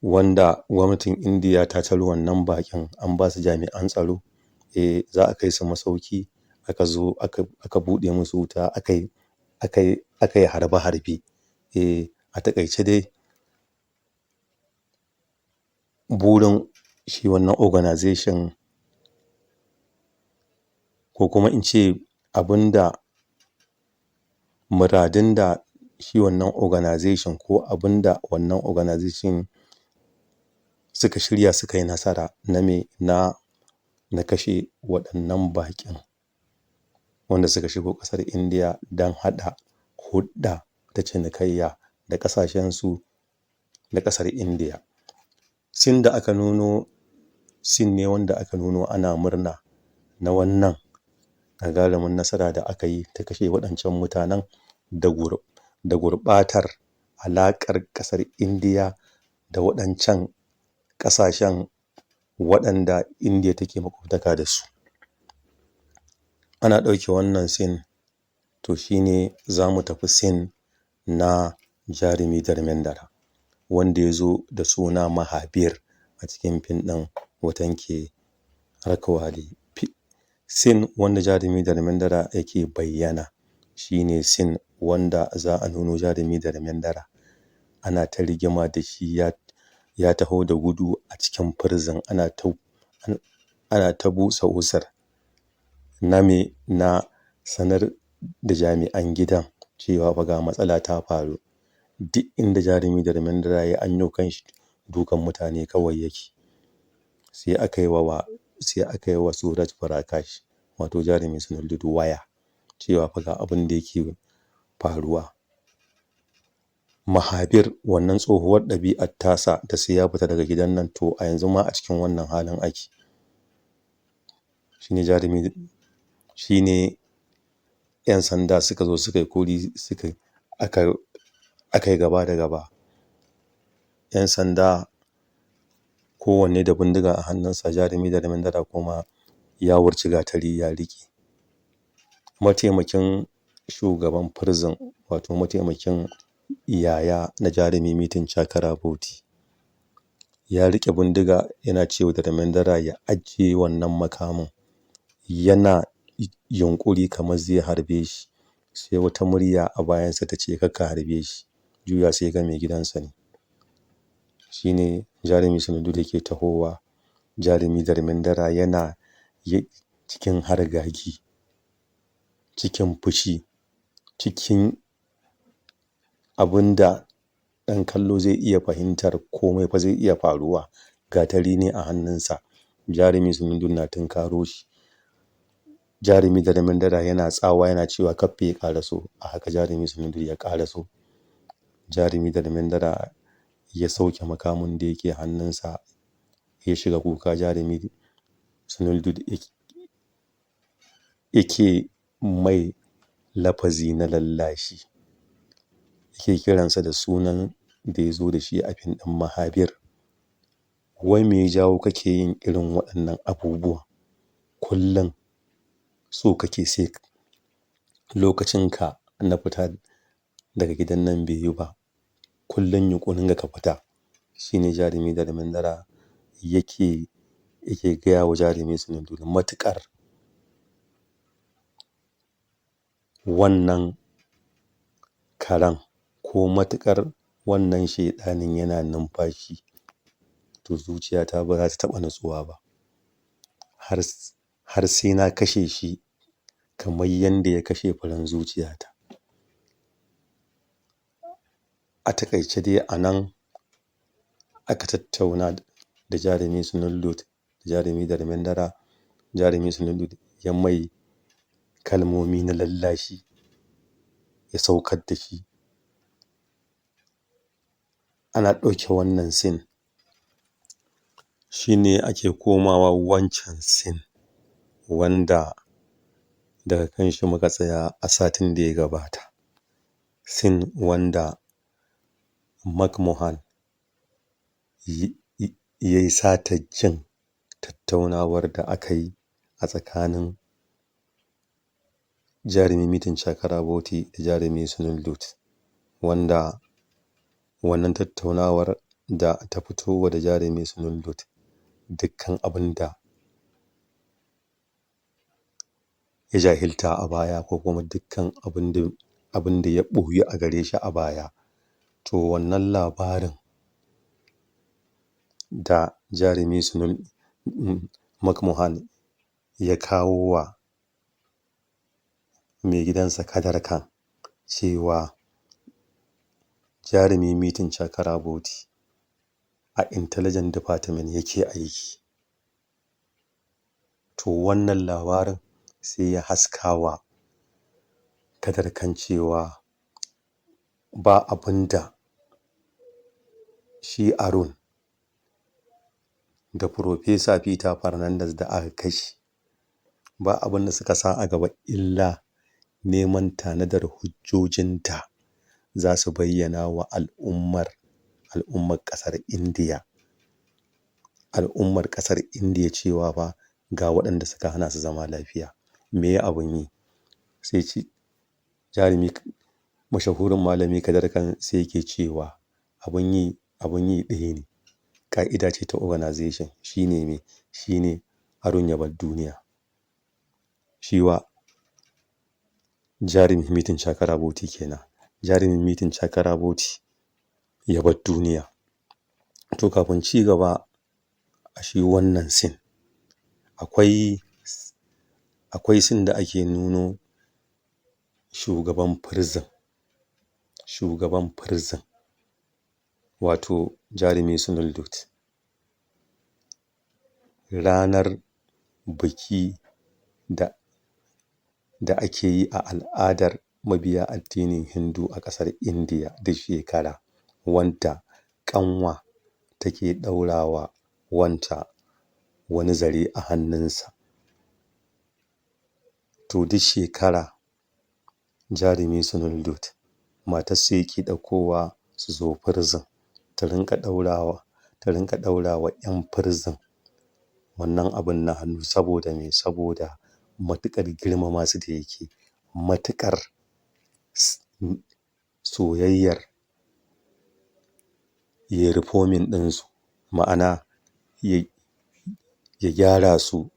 wanda gwamnatin Indiya ta tari wannan baƙin an ba su jami'an tsaro. Za a kai su masauki aka zo aka buɗe musu wuta aka yi harbe-harbe. A taƙaice dai burin shi wannan organization ko kuma in ce muradun da shi wannan organization ko abinda wannan organization suka shirya suka yi nasara na kashe waɗannan baƙin wanda suka shigo ƙasar Indiya don haɗa hulɗa ta cinikayya da ƙasashensu da ƙasar Indiya. Scene da aka nuno scene ne wanda aka nuno ana murna na wannan gagarumin nasara da aka yi ta kashe waɗancan mutanen da gurɓatar alaƙar ƙasar Indiya da waɗancan ƙasashen waɗanda Indiya take maƙwabtaka da su. Ana ɗauke wannan scene to shine za mu tafi scene na jarumi Dharmendra wanda ya zo da suna Mahabir a cikin fim ɗin Watan Ke Rakhwali. Scene wanda jarumi Dharmendra yake bayyana shine scene wanda za a nuno jarumi Dharmendra ana ta rigima da shi ya taho da gudu a cikin prison ana ta busa wusar na sanar da jami'an gidan cewa fa ga matsala ta faru. Duk inda jarumi Dharmendra ya anyo kanshi dukan mutane kawai yake. Sai aka yi wa Suraj Prakash wato jarumi Sannu waya cewa fa ga abin da yake faruwa. Mahabir wannan tsohuwar ɗabi'ar tasa da sai ya fita daga gidan nan, to a yanzu ma a cikin wannan halin ake. Shine 'yan sanda suka zo suka yi kuri aka yi gaba da gaba. 'Yan sanda kowanne da bindiga a hannunsa, jarumi da damendara kuma ya wurci gatari ya riƙe. Mataimakin shugaban prison wato mataimakin yaya na jarumi Mitin Chakraborty ya riƙe bindiga yana cewa da damendara ya ajiye wannan makamin, yana yunƙuri kamar zai harbe shi, sai wata murya a bayansa ta ce kar ka harbe shi, juya sai ya ga mai gidansa ne. Shine jarumi Sannu yake tahowa, jarumi damendara yana cikin hargagi, cikin fushi, cikin abinda ɗan kallo zai iya fahimtar komai fa zai iya faruwa. Gatari ne a hannunsa, jarumi Sannu na tunkaro shi, jarumi damendara yana tsawa yana cewa kar fa ya ƙaraso. A haka jarumi Sannu ya ƙaraso, jarumi damendara ya sauke makamin da yake hannunsa ya shiga kuka. Jarumi Sannu yake mai lafazi na lallashi, yake kiransa da sunan da ya zo da shi a fim ɗin Mahabir. Wai me ya jawo kake yin irin waɗannan abubuwa? Kullum so kake sai lokacinka na fita daga gidan nan bai yi ba, kullum yunƙurin ka fita. Shine jarumi damendara yake gaya wa jarumi Sannu matuƙar wannan karen ko matuƙar wannan shaiɗanin yana numfashi, to zuciyata ba za ta taɓa natsuwa ba har sai na kashe shi kamar yanda ya kashe furen zuciyata. A taƙaice dai a nan aka tattauna da jarumi Sannu da jarumi damendara. Jarumi Sannu ya mai kalmomi na lallashi, ya saukar da shi. Ana ɗauke wannan scene, shine ake komawa wancan scene wanda daga kanshi muka tsaya a satin da ya gabata. Scene wanda Mark Mohan ya yi satar jin tattaunawar da aka yi a tsakanin jarumi Mitin Chakraborty da jarumi Sannu, wanda wannan tattaunawar da ta fitowa da jarumi Sannu dukkan abin da ya jahilta a baya ko kuma dukkan abin da ya ɓoyu a gare shi a baya. To wannan labarin da jarumi Mark Mohan ya kawo wa mai gidansa Kadir Khan cewa jarumi Mitin Chakraborty a intelligence department yake aiki. To wannan labarin sai ya haskawa Kadir Khan cewa ba abin da shi Arun da Professor Peter Fernandes da aka kashe, ba abin da suka sa a gaba illa neman tanadar hujjojin da za su bayyana wa al'ummar ƙasar Indiya. Al'ummar ƙasar Indiya cewa fa ga waɗanda suka hana su zama lafiya. Me ye abin yi? Sai jarumi mashahurin malami Kadir Khan sai yake cewa abin yi ɗaya ne. Ƙa'ida ce ta organization. Shine me? Shine Arun ya bar duniya. Shi wa jarumi Mitin Chakraborty kenan. Jarumi Mitin Chakraborty ya bar duniya. To kafin ci gaba a shi wannan scene akwai scene da ake nuno shugaban prison wato jarumi Snulljot. Ranar biki da ake yi a al'adar mabiya addinin Hindu a ƙasar Indiya duk shekara, wanda ƙanwa take ɗaurawa wanta wani zare a hannunsa. To duk shekara jarumi Snulljot matarsa yake ɗaukowa su zo prison ta rinƙa ɗaurawa 'yan prison wannan abun na hannu. Saboda me? Saboda matuƙar girmama su da yake, matuƙar soyayyar yayi reforming ɗinsu, ma'ana ya gyara su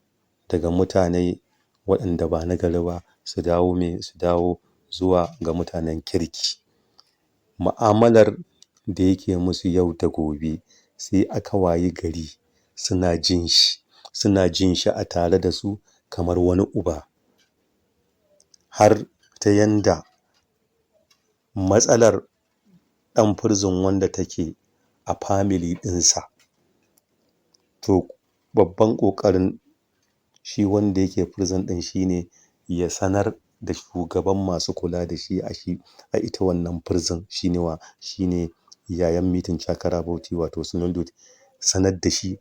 daga mutane waɗanda ba na gari ba su dawo zuwa ga mutanen kirki. Mu'amalar da yake musu yau da gobe sai aka wayi gari suna jin shi a tare da su kamar wani uba, har ta yanda matsalar ɗan prison wanda take a family ɗinsa, to babban ƙoƙarin shi wanda yake prison ɗin shine ya sanar da shugaban masu kula da shi a ita wannan prison shine yayan Mitin Chakraborty wato Snulljot, sanar da shi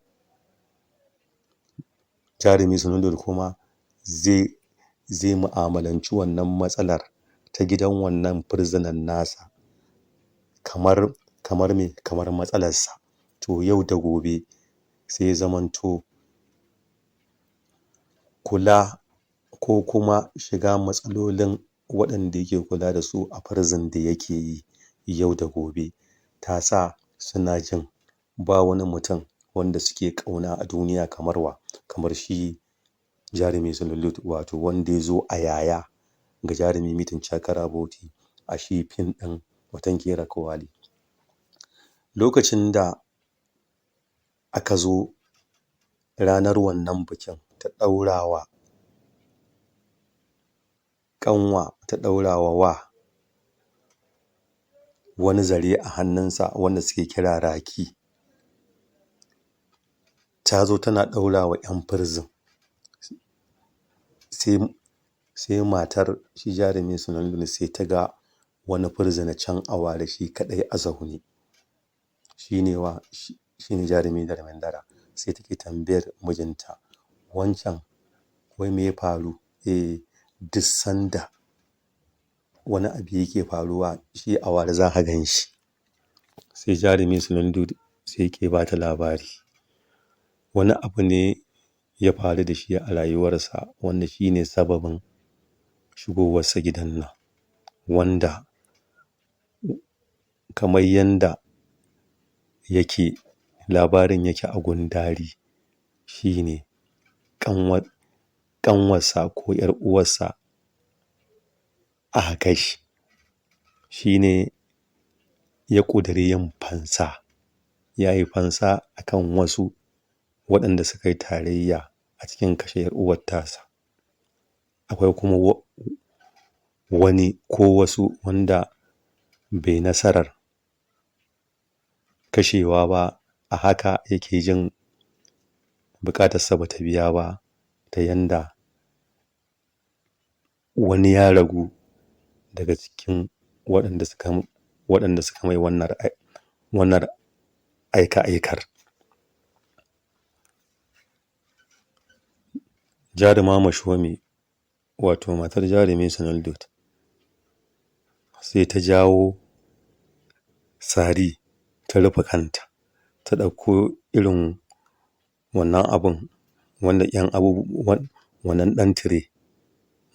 jarumi Snulljot kuma zai mu'amalanci wannan matsalar ta gidan wannan prisoner nasa kamar me? Kamar matsalarsa. To yau da gobe sai ya zamanto kula ko kuma shiga matsalolin waɗanda yake kula da su a prison da yake yi yau da gobe ta sa suna jin ba wani mutum wanda suke ƙauna a duniya kamar shi jarumi Snulljot, wato wanda ya zo a yaya ga jarumi Mitin Chakraborty a shi fim ɗin Watankera Quali. Lokacin da aka zo ranar wannan bikin ta ɗaurawa ƙanwa ta ɗaurawa wa wani zare a hannunsa wanda suke kira Raki, ta zo tana ɗaurawa 'yan prison, sai matar shi jarumi Snulljot sai ta ga wani prisoner can a ware shi kaɗai a zaune, shine jarumi Dharmendra. Sai take tambayar mijinta, wancan wai me ya faru? Duk sanda wani abu yake faruwa shi a ware za ka gan shi. Sai jarumi Snulljot sai yake ba ta labari wani abu ne ya faru da shi a rayuwarsa wanda shine sababin shigowarsa gidan nan, wanda kamar yanda labarin yake a gundari shine ƙanwarsa ko 'yar uwarsa aka kashe, shine ya ƙudiri yin fansa, ya yi fansa akan wasu waɗanda suka yi tarayya a cikin kashe 'yar uwar tasa. Akwai kuma wani ko wasu wanda bai nasarar kashewa ba, a haka yake jin buƙatarsa ba ta biya ba, ta yanda wani ya ragu daga cikin waɗanda suka mai wannan aika-aikar. Jaruma Mashomi wato matar jarumi Snulljot sai ta jawo sari ta rufe kanta, ta ɗauko irin wannan abun wanda wannan ɗan tire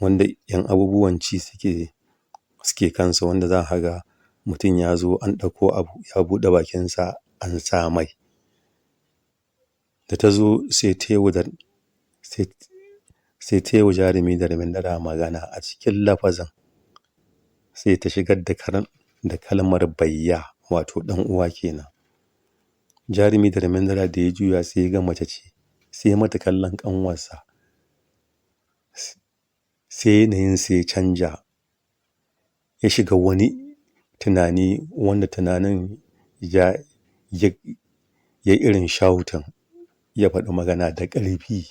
wanda 'yan abubuwan ci suke kansa, wanda za ka ga mutum ya zo an ɗauko abu ya buɗe bakinsa an sa mai. Da ta zo sai ta yi wa jarumi Dharmendra magana a cikin lafazin, sai ta shigar da kalmar bayya wato ɗan uwa kenan. Jarumi Dharmendra da ya juya sai ya ga mace ce, sai ya mata kallon ƙanwarsa, sai yanayinsa ya canja, ya shiga wani tunani wanda tunanin ya irin shautin, ya faɗi magana da ƙarfi,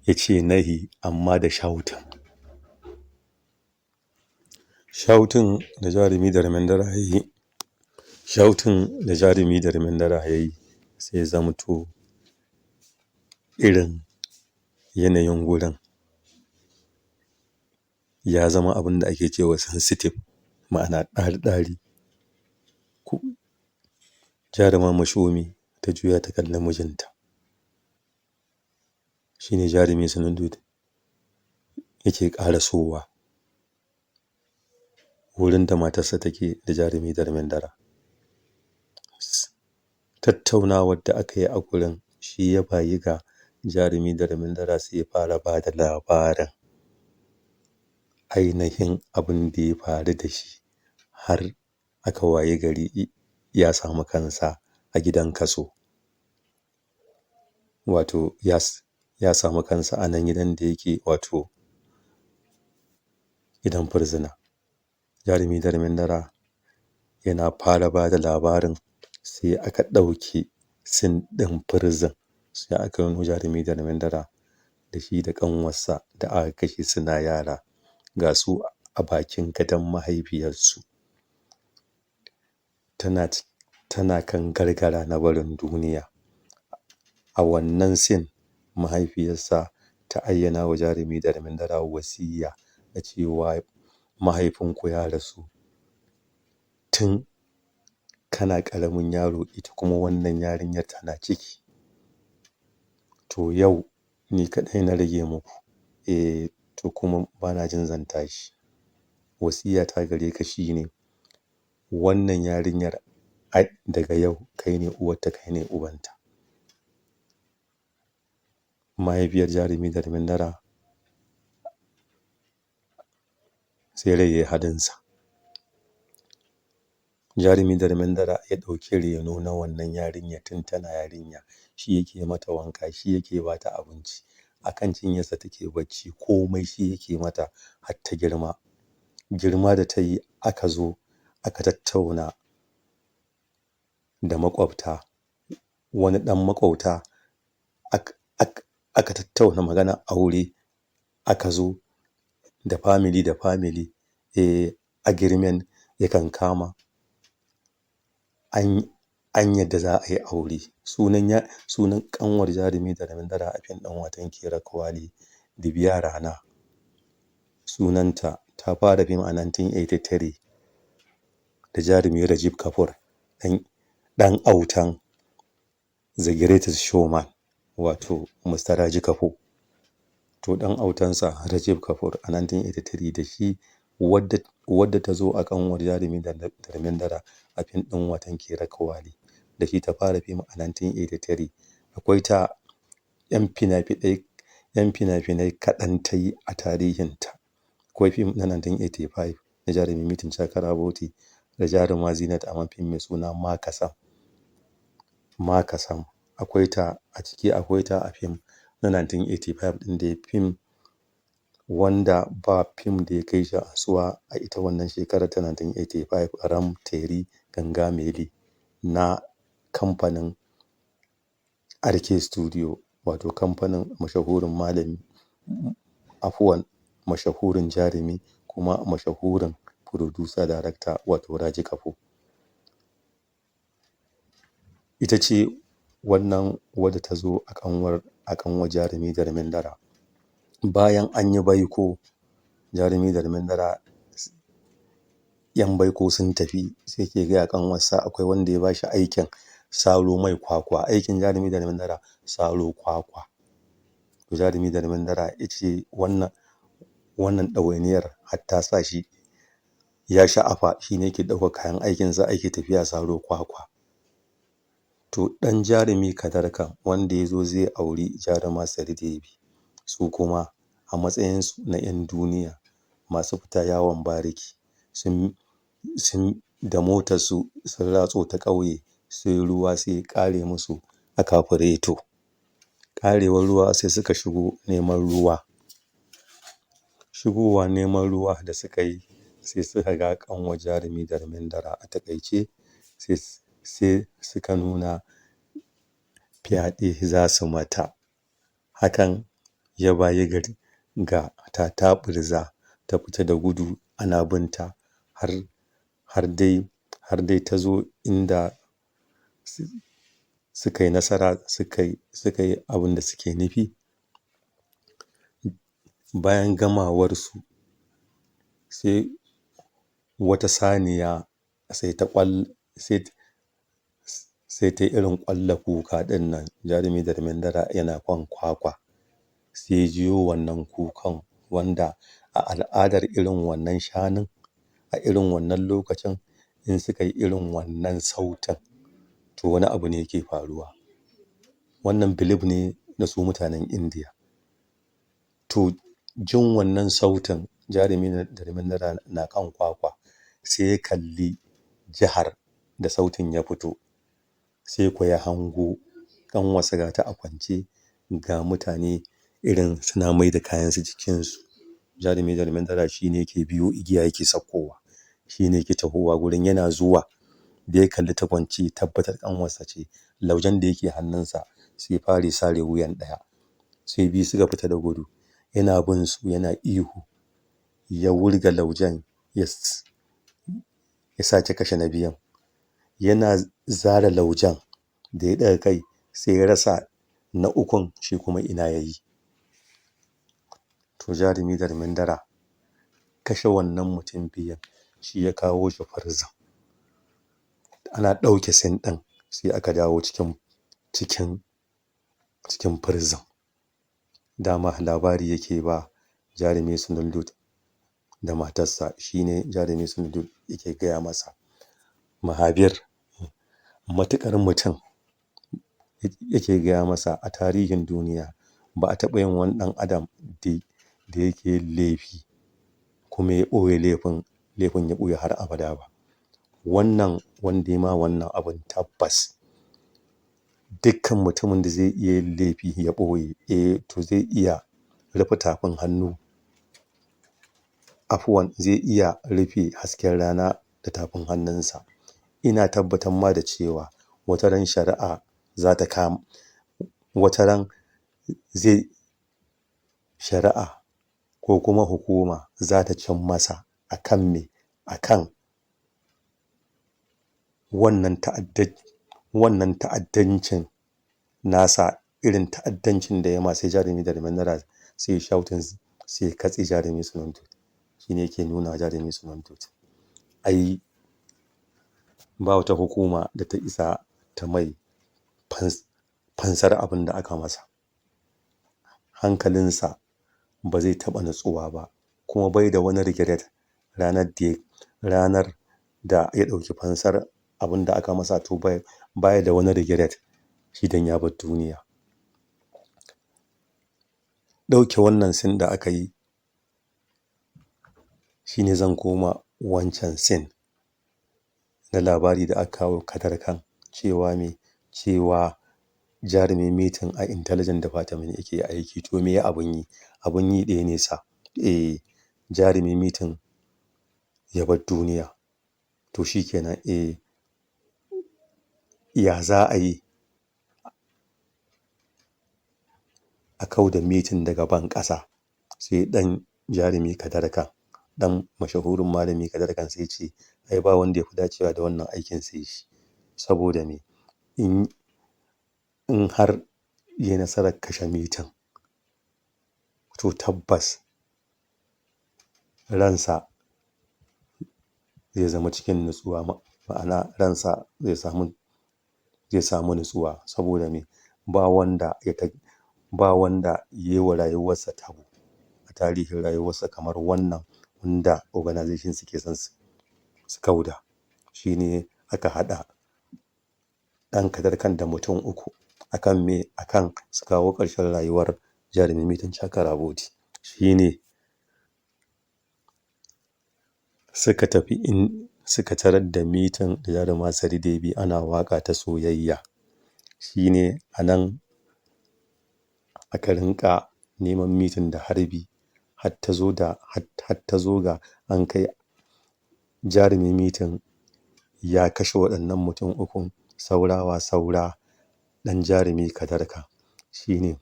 ya ce nahi amma da shautin. Shautin da jarumi Dharmendra ya yi, shautin da jarumi Dharmendra ya yi sai ya zamto irin yanayin gurin ya zama abin da ake cewa sensitive, ma'ana ɗari-ɗari. Jaruma Mashomi ta juya ta kalli mijinta, shi ne jarumi Sannu yake ƙarasowa wurin da matarsa take da jarumi Dharmendra. Tattaunawar da aka yi a gurin shi ya bayi ga jarumi Dharmendra sai ya fara ba da labarin ainihin abin da ya faru da shi har aka waye gari ya samu kansa a gidan kaso. Wato ya samu kansa a nan gidan da yake, wato gidan fursuna. Jarumi Dharmendra yana fara ba da labarin sai aka ɗauke scene ɗin prison, sai aka nuno jarumi Dharmendra da shi da ƙanwarsa da aka kashe suna yara, ga su a bakin gadon mahaifiyarsu, tana kan gargara na barin duniya. A wannan scene mahaifiyarsa ta ayyana wa jarumi Dharmendra wasiyya na cewa mahaifinku ya rasu tun kana ƙaramin yaro, ita kuma wannan yarinyar tana ciki. To yau ni kaɗai na rage muku, to kuma ba na jin zan tashi. Wasiyyata gare ka shi ne wannan yarinyar daga yau kai ne uwarta, kai ne ubanta. Mahaifiyar jarumi Dharmendra sai rai ya yi halinsa. Jarumi Dharmendra ya ɗauki reno na wannan yarinya tun tana yarinya, shi yake mata wanka, shi yake ba ta abinci, a kan cinyarsa take bacci, komai shi yake mata har ta girma. Girma da ta yi aka zo aka tattauna da maƙwabta, wani ɗan maƙwabta aka tattauna maganar aure, aka zo da family agreement yakan kama an yadda za a yi aure. Sunan ƙanwar jarumi Dharmendra a fim ɗin watan Kera Quali, Divya Rana sunanta. Ta fara fim a 1983 da jarumi Rajiv Kapoor, ɗan autan The Greatest Showman, wato Mr. Raji Kapoor. To ɗan autansa Rajiv Kapoor a 1983 da shi wadda ta zo a ƙanwar jarumi Dharmendra a fim ɗin watan Kera Quali, da shi ta fara fim a 1983. Akwai ta 'yan fina-finai kaɗan ta yi a tarihinta. Akwai fim na 1985 na jarumi Mithun Chakraborty da jaruma Zinat Aman, fim mai suna Makasam. Akwai ta a ciki, akwai ta a fim na 1985 ɗin da ya fim wanda ba fim da ya kai shi ansuwa a ita wannan shekarar ta 1985, Ram Teri Ganga Meli na kamfanin RK Studio, wato kamfanin mashahurin malami, mashahurin jarumi kuma mashahurin producer director, wato Raji Kapoor. Ita ce wannan wadda ta zo a ƙanwar jarumi Dharmendra. Bayan an yi baiko, jarumi Dharmendra 'yan baiko sun tafi, sai ke gaya ƙanwarsa akwai wanda ya ba shi aikin saro mai kwakwa. Aikin jarumi Dharmendra saro kwakwa. To jarumi Dharmendra ya ce wannan ɗawainiyar har ta sa shi ya sha'afa, shi ne ke ɗaukar kayan aikinsa ake tafiya saro kwakwa. To ɗan jarumi Kadarkan wanda ya zo zai auri jaruma Saridevi, su kuma a matsayinsu na 'yan duniya masu fita yawon bariki, sun da motarsu sun ratso ta ƙauye, sai ruwa sai ya ƙare musu a kafureto. Ƙarewar ruwa sai suka shigo neman ruwa. Shigowa neman ruwa da suka yi sai suka ga ƙanwar jarumi Dharmendra. A taƙaice sai suka nuna fyaɗe za su mata. Hakan ya bayi ga tataɓurza ta fita da gudu ana binta har dai ta zo inda suka yi nasara suka yi abin da suke nufi. Bayan gamawarsu sai wata saniya sai ta yi irin ƙwalla kuka ɗin nan, jarumi Dharmendra yana kan kwakwa sai ya jiyo wannan kukan, wanda a al'adar irin wannan shanun a irin wannan lokacin in suka yi irin wannan sautin to wani abu ne yake faruwa. Wannan belief ne na su mutanen Indiya. To jin wannan sautin jarumi Dharmendra na kan kwakwa sai ya kalli jihar da sautin ya fito, sai ko ya hango ƙanwarsa ga ta a kwance ga mutane irin suna mai da kayansu jikinsu. Jarumi Dharmendra shi ne yake biyo igiya yake saukowa, shi ne yake tahowa gurin, yana zuwa da ya kalli ta kwance tabbatar ƙanwarsa ce, laujen da yake hannunsa sai ya fara sare wuyan ɗaya, sai biyu suka fita da gudu, yana bin su yana ihu, ya wurga laujen ya sake kashe na biyun, yana zare laujen da ya ɗaga kai sai ya rasa na ukun shi kuma ina ya yi. To jarumi Dharmendra kashe wannan mutum biyun shi ya kawo shi prison. Ana ɗauke scene ɗin sai aka dawo cikin prison. Dama labari yake ba jarumi Sunil da matarsa, shine jarumi Sunil yake gaya masa, Mahabir matuƙar mutum yake gaya masa a tarihin duniya ba a taɓa yin wani ɗan adam da yake yin laifi kuma ya ɓoye laifin ya ɓoye har abada ba. Wannan wanda ya ma wannan abin tabbas dukkan mutumin da zai iya yin laifi ya ɓoye to zai iya rufe tafin hannu, zai iya rufe hasken rana da tafin hannunsa. Ina tabbatar ma da cewa wataran shari'a za ta kama, wataran shari'a ko kuma hukuma za ta cin masa akan me, akan wannan ta'addancin nasa, irin ta'addancin da ya ma, sai jarumi Dharmendra sai ya shouting sai ya katse jarumi Sunil, shi ne yake nuna jarumi Sunil ai ba wata hukuma da ta isa ta mai fansar abin da aka masa. Hankalinsa ba zai taɓa natsuwa ba kuma bai da wani regret ranar da ya ɗauki fansar abin da aka masa, to baya da wani regret idan ya bar duniya. Ɗauke wannan scene da aka yi shi ne zan koma wancan scene na labari da aka kawo Kadar Khan cewa jarumi meeting a intelligence department yake aiki, to me abun yi ɗaya ne sa jarumi meeting ya bar duniya, to shi kenan ya za a yi a kau da meeting daga ban ƙasa. Sai ɗan jarumi Kadar Khan, ɗan mashahurin malami Kadar Khan sai ce ai ba wanda ya fi dacewa da wannan aikin sai shi, saboda me, in har ya yi nasarar kashe meeting to tabbas ransa zai zama cikin nutsuwa, ma'ana ransa zai samu nutsuwa, saboda me, ba wanda ya yi wa rayuwarsa tabo a tarihin rayuwarsa kamar wannan wanda organization suke son su kauda. Shi ne aka haɗa ɗan Kadar Khan da mutum uku akan me, akan su kawo ƙarshen rayuwar jarumi Mithun Chakraborty. Shi ne suka tafi suka tarar da meeting da jaruma Sari Devi ana waƙa ta soyayya. Shi ne a nan aka rinƙa neman meeting da harbi har ta zo ga an kai jarumi meeting ya kashe waɗannan mutum ukun, saura ɗan jarumi Kadarka. Shi ne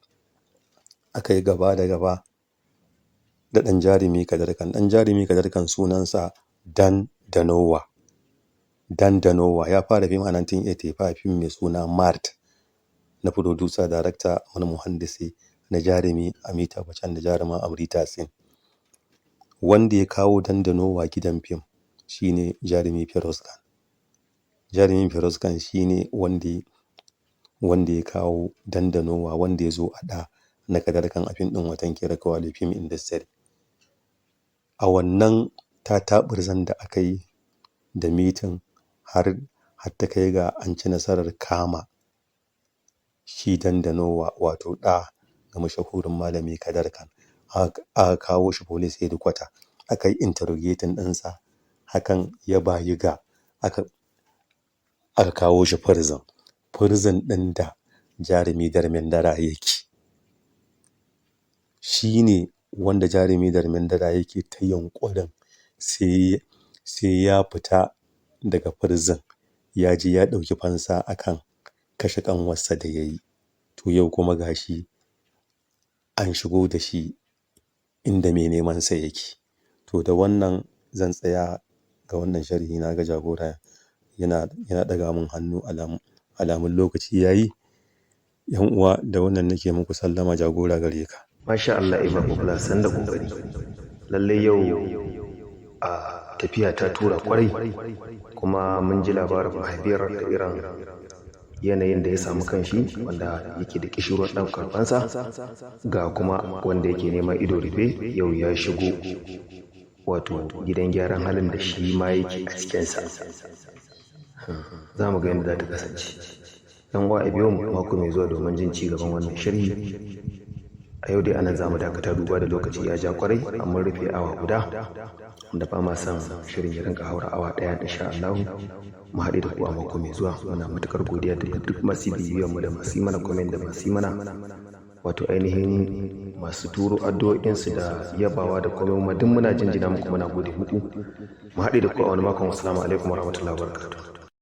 aka yi gaba da gaba da ɗan jarumi Kadarkan. Ɗan jarumi Kadarkan sunansa Dan Danowa. Dan Danowa ya fara fim a 1985, fim mai suna Mart, na producer director wani muhandisi na jarumi Amitabh Bachchan da jaruma Amrita Singh. Wanda ya kawo Dan Danowa gidan fim shine jarumi Feroz Khan. Jarumin Feroz Khan shine wanda ya kawo Dan Danowa, wanda ya zo a ɗa na Kadarkan a fim ɗin Watan Kera Kawali film industry. A wannan tataɓurzan da aka yi da mitin har ta kai ga an ci nasarar kama shi Dan Danowa, wato ɗa ga mashahurin malami Kadarkan. Aka kawo shi police headquarter, aka yi interrogating ɗinsa, hakan ya bayi ga aka kawo shi prison ɗin da jarumi Dharmendra yake. Shi ne wanda jarumi Dharmendra yake ta yunƙurin sai ya fita daga prison ya je ya ɗauki fansa akan kashe ƙanwarsa da ya yi. To yau kuma gashi an shigo da shi inda mai neman sa yake. To da wannan zan tsaya ga wannan sharhi. Na ga jagora yana ɗaga min hannu alamun lokaci yayi. Yan uwa, da wannan nake muku sallama. Jagora gare ka. Masha Allah, Ibrahim Bula, san da kokari. Lallai yau a tafiya ta tura kwarai, kuma mun ji labarin mahaifiyar da irin yanayin da ya samu kanshi, wanda yake da kishirwar ɗaukar fansa, ga kuma wanda yake neman ido rufe yau ya shigo wato gidan gyaran halin da shi ma yake a cikinsa. Za mu ga yadda za ta kasance. Yan uwa, a biyo mu mako mai zuwa domin jin ci gaban wannan sharhi. A yau dai anan za mu dakata, duba da lokaci ya ja kwarai, amma rufe awa guda, da ba ma son shirin ya rinka haura awa ɗaya, insha Allah. Mu haɗe da ku a mako mai zuwa. Muna matukar godiya da duk masu bibiyan mu da masu mana comment da masu mana wato ainihin masu turo addu'o'insu da yabawa da komai, duk muna jinjina muku, muna gode muku. Mu haɗe da ku a wani makon. Assalamu alaikum warahmatullahi wabarakatuh.